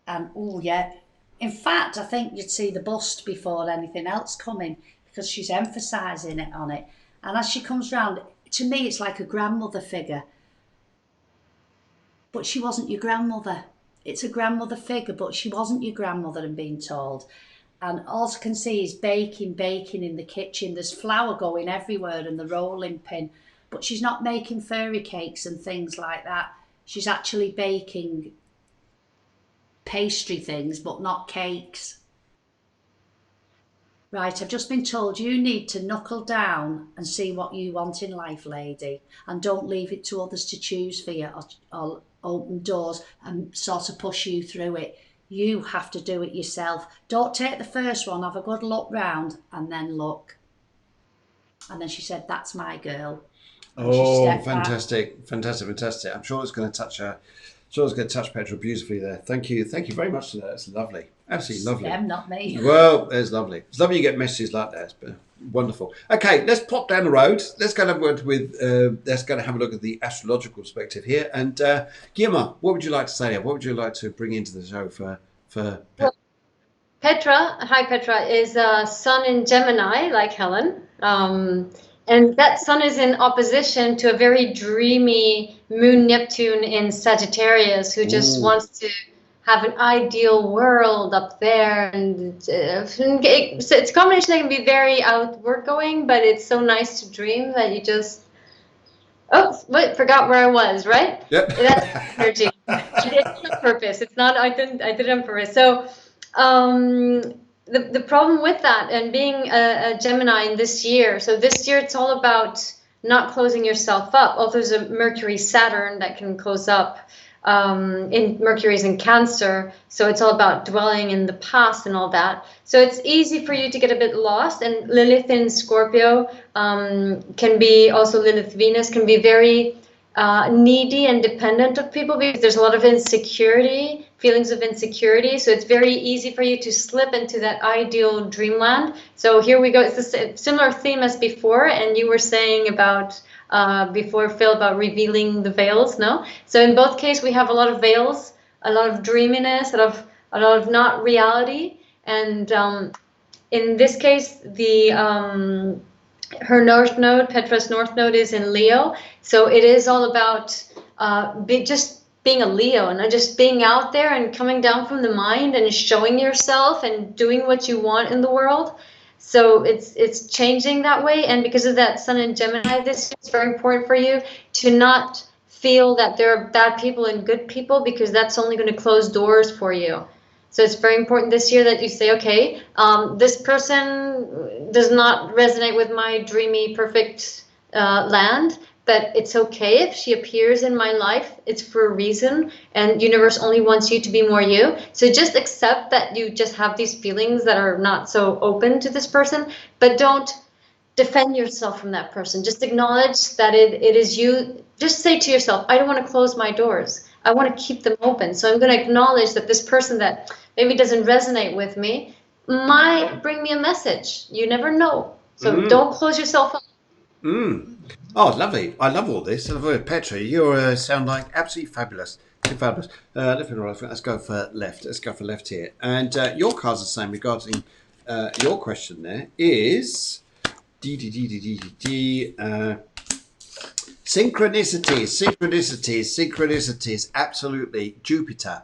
And oh yeah. In fact, I think you'd see the bust before anything else coming, because she's emphasising it on it. And as she comes round, to me it's like a grandmother figure. But she wasn't your grandmother. It's a grandmother figure, but she wasn't your grandmother, I'm being told. And all I can see is baking in the kitchen. There's flour going everywhere and the rolling pin. But she's not making fairy cakes and things like that. She's actually baking pastry things, but not cakes. Right, I've just been told you need to knuckle down and see what you want in life, lady. And don't leave it to others to choose for you, or open doors and sort of push you through it. You have to do it yourself. Don't take the first one, have a good look round and then look. And then she said, that's my girl. And oh, fantastic, fantastic, fantastic. I'm sure it's going to touch her. Sure, it's going to touch Petra beautifully there. Thank you very much for that. It's lovely, absolutely lovely. Them, not me. Well, it's lovely. It's lovely you get messages like that. It's wonderful. Okay, let's pop down the road. Let's go and have a word with. Let's go and have a look at the astrological perspective here. And Guiomar, what would you like to say? What would you like to bring into the show for? Well, Petra, hi Petra, is Sun in Gemini, like Helen. And that sun is in opposition to a very dreamy moon Neptune in Sagittarius, who just wants to have an ideal world up there. And it's a combination that can be very outward going, but it's so nice to dream that you just, forgot where I was, right? Yep. That's energy. It's on purpose. It's not, I did it on purpose. So, the problem with that and being a Gemini in this year, so this year it's all about not closing yourself up. Also, there's a Mercury Saturn that can close up. In Mercury's in Cancer, so it's all about dwelling in the past and all that. So it's easy for you to get a bit lost. And Lilith in Scorpio can be also Lilith Venus can be very needy and dependent of people, because there's a lot of insecurity, feelings of insecurity. So it's very easy for you to slip into that ideal dreamland. So here we go. It's a similar theme as before, and you were saying about before, Phil, about revealing the veils. No, so in both cases we have a lot of veils, a lot of dreaminess, a lot of not reality. And in this case, the her north node, Petra's north node, is in Leo. So it is all about just being a Leo and just being out there and coming down from the mind and showing yourself and doing what you want in the world. So it's changing that way. And because of that Sun in Gemini, this is very important for you to not feel that there are bad people and good people, because that's only going to close doors for you. So it's very important this year that you say, okay, this person does not resonate with my dreamy, perfect land, but it's okay if she appears in my life. It's for a reason, and universe only wants you to be more you. So just accept that you just have these feelings that are not so open to this person, but don't defend yourself from that person. Just acknowledge that it is you. Just say to yourself, I don't want to close my doors. I want to keep them open. So I'm going to acknowledge that this person that maybe doesn't resonate with me might bring me a message. You never know. So don't close yourself up. Oh, lovely. I love all this. I love it. Petra, you sound like absolutely fabulous. Fabulous. Let's go for left. Let's go for left here. And your cards are the same regarding your question there is, Synchronicities, absolutely. Jupiter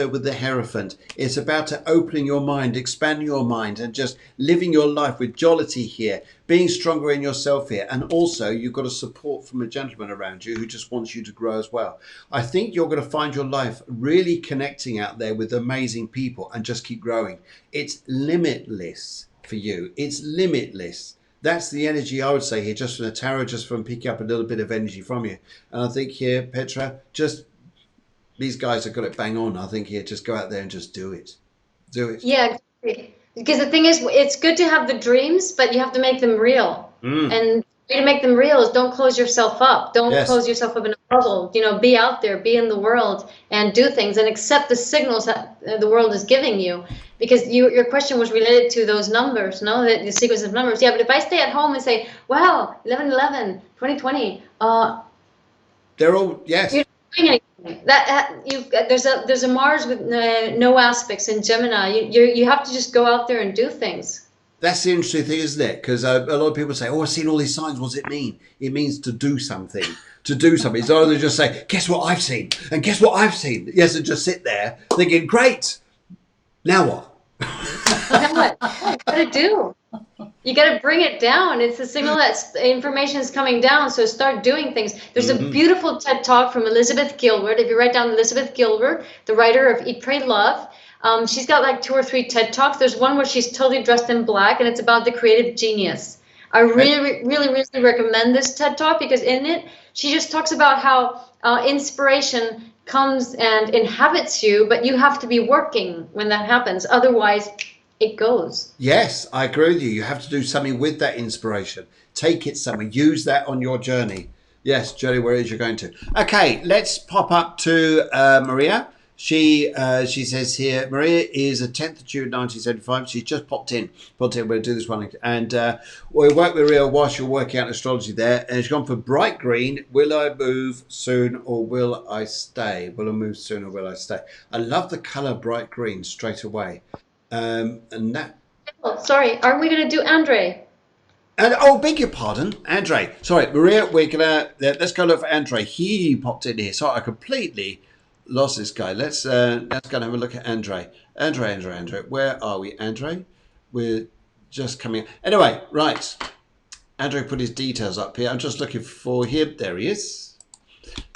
with the Hierophant. It's about opening your mind, expanding your mind, and just living your life with jollity here, being stronger in yourself here. And also, you've got a support from a gentleman around you who just wants you to grow as well. I think you're going to find your life really connecting out there with amazing people and just keep growing. It's limitless for you. It's limitless. That's the energy I would say here, just from the tarot, just from picking up a little bit of energy from you. And I think here, Petra, just these guys have got it bang on. I think here, just go out there and just do it. Do it. Yeah, exactly. Because the thing is, it's good to have the dreams, but you have to make them real. And the way to make them real is don't close yourself up. Don't close yourself up in a bubble. You know, be out there, be in the world, and do things, and accept the signals that the world is giving you. Because your question was related to those numbers, no? The sequence of numbers. Yeah, but if I stay at home and say, wow, 11/11, 2020, they're all, yes. you're not doing anything. There's a Mars with no aspects in Gemini. You have to just go out there and do things. That's the interesting thing, isn't it? Because a lot of people say, oh, I've seen all these signs. What does it mean? It means to do something. To do something. It's rather than just say, guess what I've seen? And guess what I've seen? Yes, and just sit there thinking, great. Now what? Now what? You gotta do. You gotta bring it down. It's a signal that information is coming down. So start doing things. There's a beautiful TED Talk from Elizabeth Gilbert. If you write down Elizabeth Gilbert, the writer of Eat, Pray, Love, she's got like 2 or 3 TED Talks. There's one where she's totally dressed in black, and it's about the creative genius. I really, really, really recommend this TED Talk because in it, she just talks about how inspiration comes and inhabits you, but you have to be working when that happens. Otherwise, it goes. Yes, I agree with you. You have to do something with that inspiration. Take it somewhere. Use that on your journey. Yes, journey where it is you're going to. Okay, let's pop up to Maria. She says here, Maria is a 10th of June 1975. She's just popped in. We'll do this one. And we'll work with Maria whilst you're working out astrology there. And she's gone for bright green. Will I move soon or will I stay? Will I move soon or will I stay? I love the colour bright green straight away. And that. Oh, sorry, aren't we going to do Andre? And beg your pardon, Andre. Sorry, Maria. We're gonna let's go look for Andre. He popped in here. Sorry, I completely lost this guy. Let's go and have a look at Andre. Andre. Where are we, Andre? We're just coming. Anyway, right. Andre put his details up here. I'm just looking for him. There he is.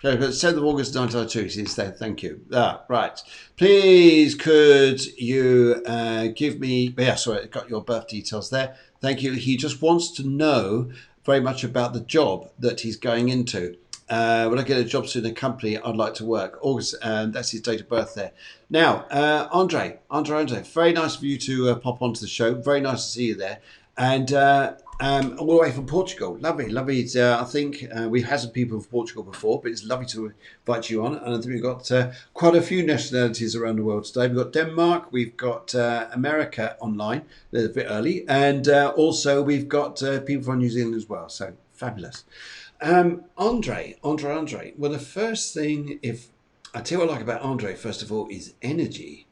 7th of August 1992. He's there. Thank you. Right. Please, could you give me? Yeah, sorry, I got your birth details there. Thank you. He just wants to know very much about the job that he's going into. When I get a job soon in a company, I'd like to work. August, that's his date of birth there. Now, Andre, very nice of you to pop onto the show. Very nice to see you there. And all the way from Portugal. Lovely. I think we've had some people from Portugal before, but it's lovely to invite you on. And I think we've got quite a few nationalities around the world today. We've got Denmark, we've got America online, a little bit early. And also we've got people from New Zealand as well. So fabulous. Andre. Well, the first thing, if I tell you what I like about Andre, first of all, is energy.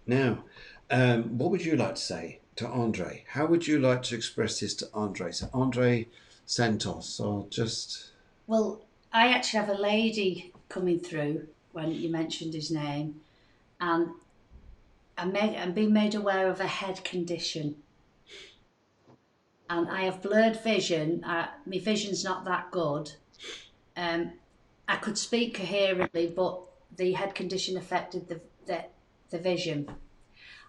Now, what would you like to say to Andre? How would you like to express this to Andre? So Andre Santos, or just... Well, I actually have a lady coming through when you mentioned his name, and I'm being made aware of a head condition. And I have blurred vision. My vision's not that good. I could speak coherently, but the head condition affected the vision.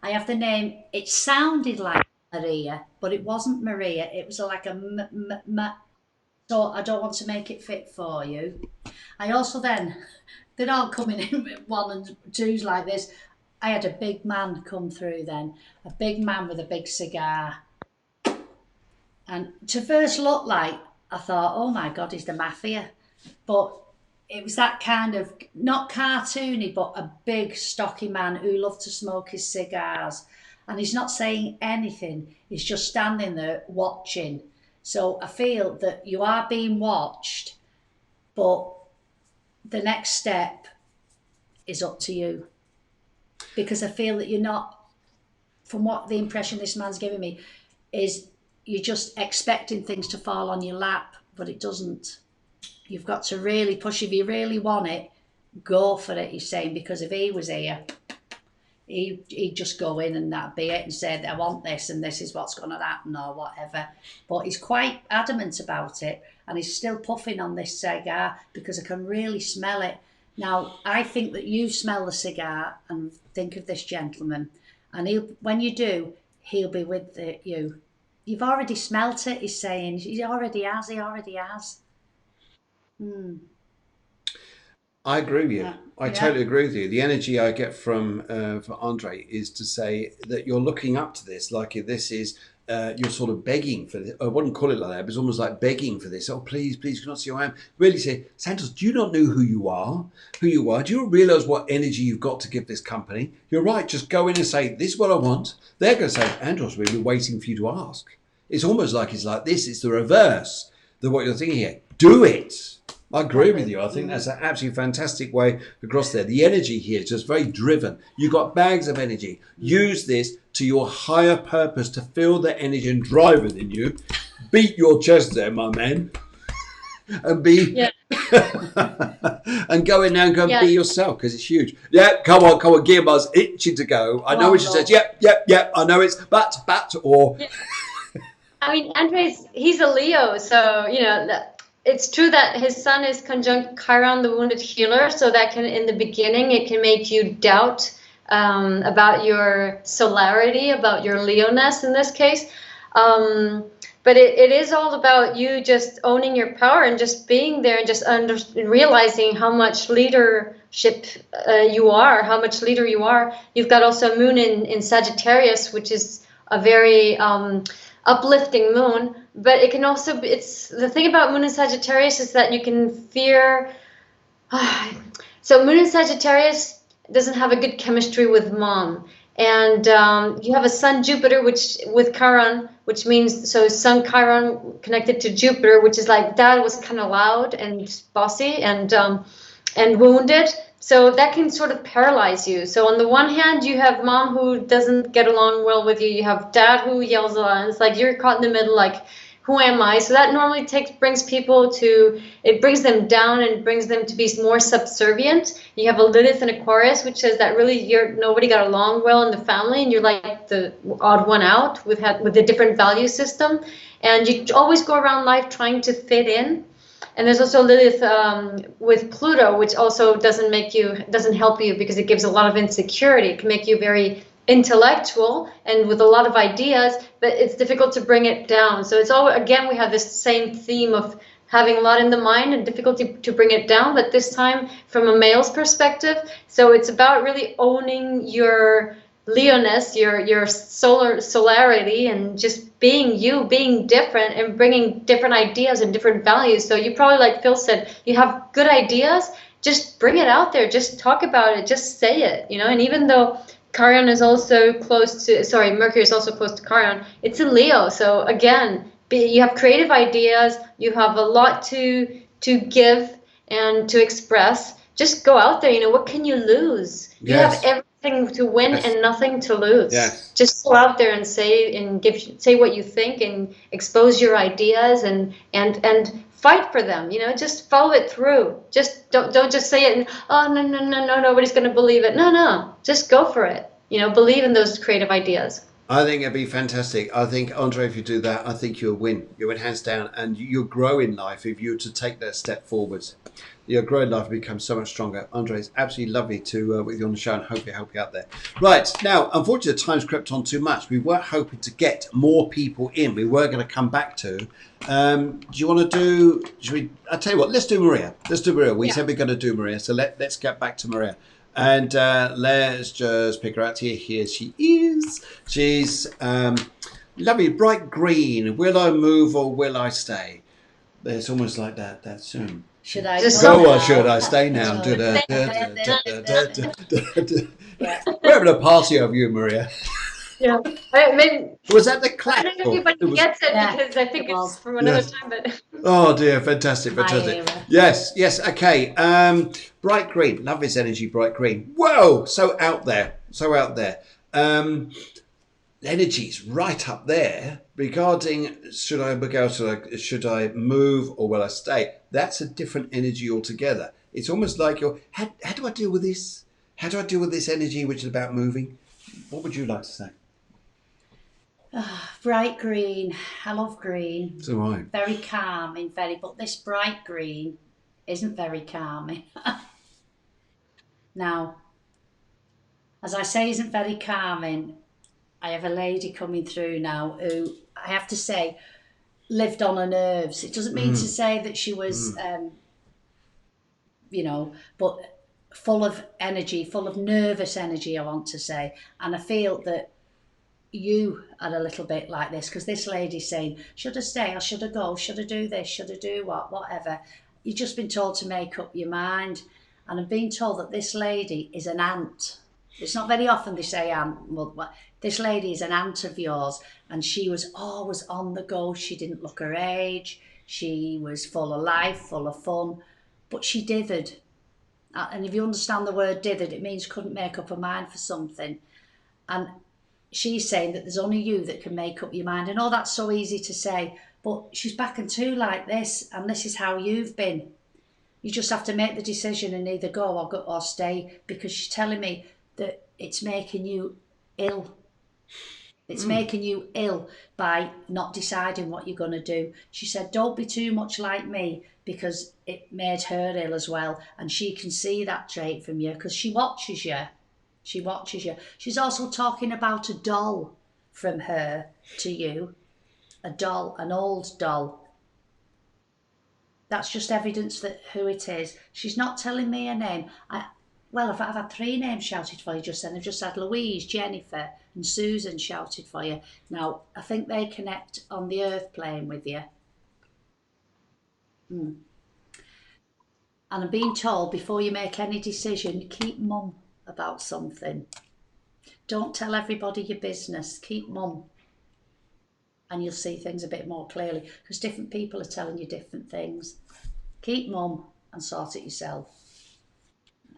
I have the name. It sounded like Maria, but it wasn't Maria. It was like a so I don't want to make it fit for you. I also they're all coming in with 1 and 2s like this. I had a big man come through then, a big man with a big cigar. And to first look like, I thought, oh my God, he's the mafia. But it was that kind of, not cartoony, but a big stocky man who loved to smoke his cigars. And he's not saying anything. He's just standing there watching. So I feel that you are being watched, but the next step is up to you. Because I feel that you're not, from what the impression this man's giving me, is you're just expecting things to fall on your lap, but it doesn't. You've got to really push. If you really want it, go for it, he's saying, because if he was here, he'd just go in and that'd be it and say, I want this and this is what's going to happen or whatever. But he's quite adamant about it, and he's still puffing on this cigar because I can really smell it. Now, I think that you smell the cigar and think of this gentleman, and when you do, he'll be with you. You've already smelt it, he's saying. He already has. I agree with you. Yeah. I totally agree with you. The energy I get from Andre is to say that you're looking up to this, like if this is you're sort of begging for this. I wouldn't call it like that, but it's almost like begging for this. Oh, please, please, can I see who I am? Really say, Santos, do you not know who you are? Who you are? Do you realise what energy you've got to give this company? You're right. Just go in and say, this is what I want. They're going to say, Andros, we've been waiting for you to ask. It's almost like it's like this. It's the reverse than what you're thinking here. Do it. I agree with you. I think that's an absolutely fantastic way across there. The energy here is just very driven. You've got bags of energy. Use this to your higher purpose to feel the energy and drive it in you. Beat your chest there, my man. And be and go in there and go and be yourself, because it's huge. Yeah, come on, Guiomar's itching to go. I know what she says. Yep. I know it's but or. Yeah. I mean, Andres, he's a Leo, so it's true that his sun is conjunct Chiron, the wounded healer, so that can, in the beginning, it can make you doubt about your solarity, about your Leoness in this case. But it is all about you just owning your power and just being there and just realizing how much leadership you are, how much leader you are. You've got also moon in Sagittarius, which is a very uplifting moon, but it can also be, it's the thing about moon in Sagittarius is that you can fear. So moon in Sagittarius doesn't have a good chemistry with mom, and you have a sun Jupiter which with Chiron, which means so sun Chiron connected to Jupiter, which is like dad was kind of loud and bossy and wounded. So that can sort of paralyze you. So on the one hand, you have mom who doesn't get along well with you. You have dad who yells a lot. And it's like you're caught in the middle, like, who am I? So that normally brings people to, it brings them down and brings them to be more subservient. You have a Lilith in Aquarius, which says that really nobody got along well in the family, and you're like the odd one out with a different value system. And you always go around life trying to fit in. And there's also Lilith with Pluto, which also doesn't help you because it gives a lot of insecurity. It can make you very intellectual and with a lot of ideas, but it's difficult to bring it down. So it's all, again, we have this same theme of having a lot in the mind and difficulty to bring it down, but this time from a male's perspective. So it's about really owning your Leoness, your solarity, and just being you, being different, and bringing different ideas and different values. So you probably, like Phil said, you have good ideas, just bring it out there, just talk about it, just say it, And even though Chiron is also Mercury is also close to Chiron, it's in Leo. So again, you have creative ideas, you have a lot to give and to express. Just go out there. What can you lose? You have everything to win and nothing to lose. Yes. Just go out there and say what you think and expose your ideas and fight for them. Just follow it through. Just don't just say it and no, nobody's going to believe it. No, just go for it. Believe in those creative ideas. I think it'd be fantastic. I think, Andre, if you do that, I think you'll win. You'll win hands down, and you'll grow in life if you were to take that step forwards. Your growing life becomes so much stronger. Andre, it's absolutely lovely to with you on the show and hope we help you out there. Right, now, unfortunately, the time's crept on too much. We were hoping to get more people in. We were going to come back to. Do you want to I'll tell you what, let's do Maria. We said we're going to do Maria, so let's get back to Maria. And let's just pick her out here. Here she is. She's lovely, bright green. Will I move or will I stay? It's almost like that soon. Should I go or should I stay now? We're having a party of you, Maria. Yeah, maybe, was that the clap? I don't know if anybody gets it because I think it's from another time. But oh dear, fantastic! Yes, okay. Bright green, love this energy. Bright green. Whoa, so out there. So out there. Bright green, love this energy, bright green. Whoa, so out there. So out there. Bright green, love this energy, bright green. Whoa, so out there. Bright green, love this energy, bright green. Whoa, so out there. Bright green, love this energy, bright green. Whoa, so out there. energies right up there regarding should I go, should I move, or will I stay? That's a different energy altogether. It's almost like how do I deal with this? How do I deal with this energy which is about moving? What would you like to say? Bright green. I love green. So I. Very calming, but this bright green isn't very calming. Now, as I say, isn't very calming. I have a lady coming through now who, I have to say, lived on her nerves. It doesn't mean to say that she was, but full of energy, full of nervous energy, I want to say. And I feel that you are a little bit like this, because this lady's saying, should I stay or should I go? Should I do this? Should I do whatever? You've just been told to make up your mind. And I've been told that this lady is an aunt. It's not very often they say aunt. Well, this lady is an aunt of yours, and she was always on the go. She didn't look her age. She was full of life, full of fun, but she dithered. And if you understand the word dithered, it means couldn't make up her mind for something. And she's saying that there's only you that can make up your mind. I know that's so easy to say, but she's back and two like this, and this is how you've been. You just have to make the decision and either go or stay, because she's telling me that it's making you ill. It's making you ill by not deciding what you're going to do. She said, don't be too much like me, because it made her ill as well. And she can see that trait from you because she watches you. She watches you. She's also talking about a doll from her to you. A doll, an old doll. That's just evidence that who it is. She's not telling me her name. I've had 3 names shouted for you just then. I've just had Louise, Jennifer and Susan shouted for you. Now, I think they connect on the earth plane with you. And I'm being told, before you make any decision, keep mum about something. Don't tell everybody your business. Keep mum. And you'll see things a bit more clearly, because different people are telling you different things. Keep mum and sort it yourself.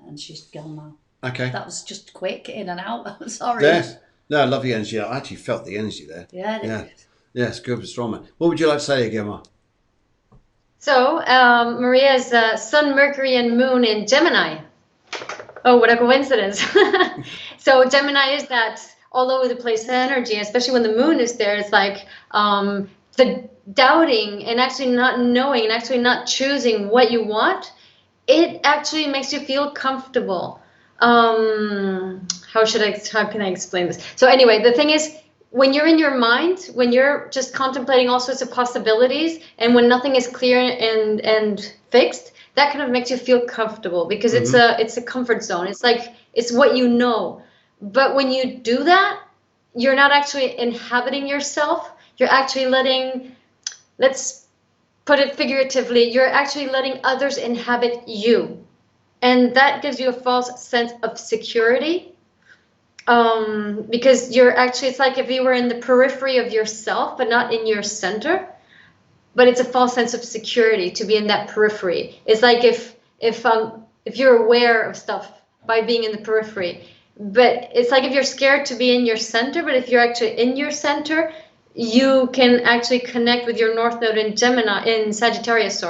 And she's gone now. Okay. That was just quick, in and out. I'm sorry. Yes. No, I love the energy. I actually felt the energy there. Yeah. Yes, good for strong man. What would you like to say, Guiomar? So, Maria's Sun, Mercury, and Moon in Gemini. Oh, what a coincidence. So Gemini is that all over the place energy, especially when the moon is there. It's like the doubting and actually not knowing and actually not choosing what you want. It actually makes you feel comfortable. How can I explain this? So anyway, the thing is, when you're in your mind, when you're just contemplating all sorts of possibilities, and when nothing is clear and fixed, that kind of makes you feel comfortable, because it's a comfort zone. It's like, it's what you know. But when you do that, you're not actually inhabiting yourself. You're actually letting, let's put it figuratively, you're actually letting others inhabit you. And that gives you a false sense of security. Because you're actually, it's like if you were in the periphery of yourself, but not in your center. But it's a false sense of security to be in that periphery. It's like if you're aware of stuff by being in the periphery, but it's like if you're scared to be in your center, but if you're actually in your center, you can actually connect with your North Node in Sagittarius,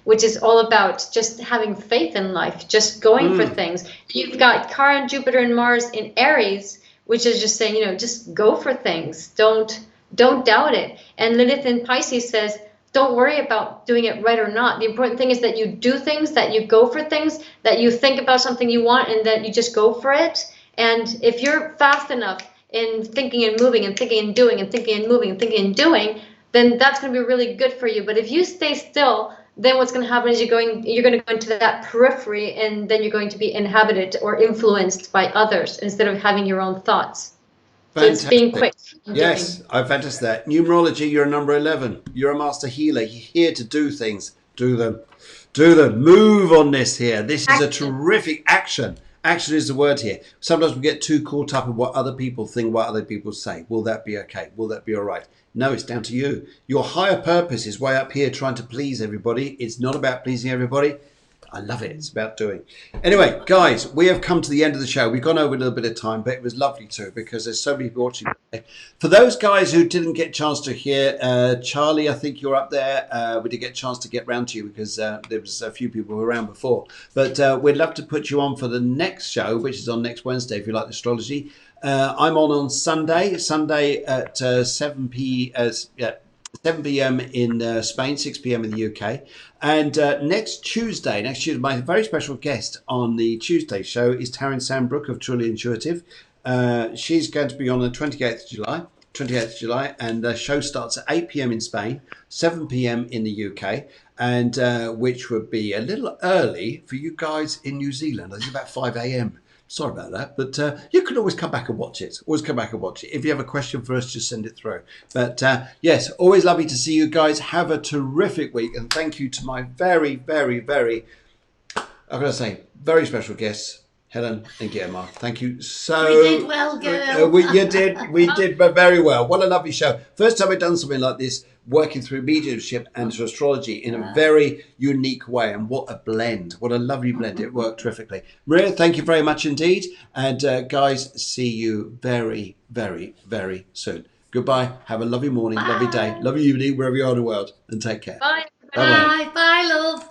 which is all about just having faith in life, just going for things. You've got Chiron, Jupiter, and Mars in Aries, which is just saying, just go for things. Don't doubt it. And Lilith in Pisces says, don't worry about doing it right or not. The important thing is that you do things, that you go for things, that you think about something you want, and that you just go for it. And if you're fast enough in thinking and moving and thinking and doing and thinking and moving and thinking and doing, then that's going to be really good for you. But if you stay still, then what's going to happen is you're going to go into that periphery, and then you're going to be inhabited or influenced by others instead of having your own thoughts. Fantastic. So it's being quick. Yes, I've fantastic that. Numerology, you're number 11. You're a master healer. You're here to do things. Do them. Move on this here. This is a terrific action. Action is the word here. Sometimes we get too caught up in what other people think, what other people say. Will that be okay? Will that be all right? No, it's down to you. Your higher purpose is way up here trying to please everybody. It's not about pleasing everybody. I love it. It's about doing. Anyway, guys, we have come to the end of the show. We've gone over a little bit of time, but it was lovely too because there's so many people watching today. For those guys who didn't get a chance to hear, Charlie, I think you're up there. We did get a chance to get round to you because there was a few people who were around before. But we'd love to put you on for the next show, which is on next Wednesday, if you like astrology. I'm on Sunday at 7 p.m. in Spain, 6 p.m. in the UK. And next Tuesday, my very special guest on the Tuesday show is Taryn Sandbrook of Truly Intuitive. She's going to be on the 28th of July, and the show starts at 8 p.m. in Spain, 7 p.m. in the UK, and which would be a little early for you guys in New Zealand. I think about 5 a.m. Sorry about that, but you can always come back and watch it. If you have a question for us, just send it through. But yes, always lovely to see you guys. Have a terrific week. And thank you to my very, very, very, I'm going to say, very special guests, Helen and Guiomar. Thank you so We did well, girl. we did very well. What a lovely show. First time we've done something like this, working through mediumship and astrology in a very unique way. And what a blend. What a lovely blend. It worked terrifically. Maria, thank you very much indeed. And guys, see you very, very, very soon. Goodbye. Have a lovely morning, lovely day, lovely evening, wherever you are in the world. And take care. Bye. Bye, love.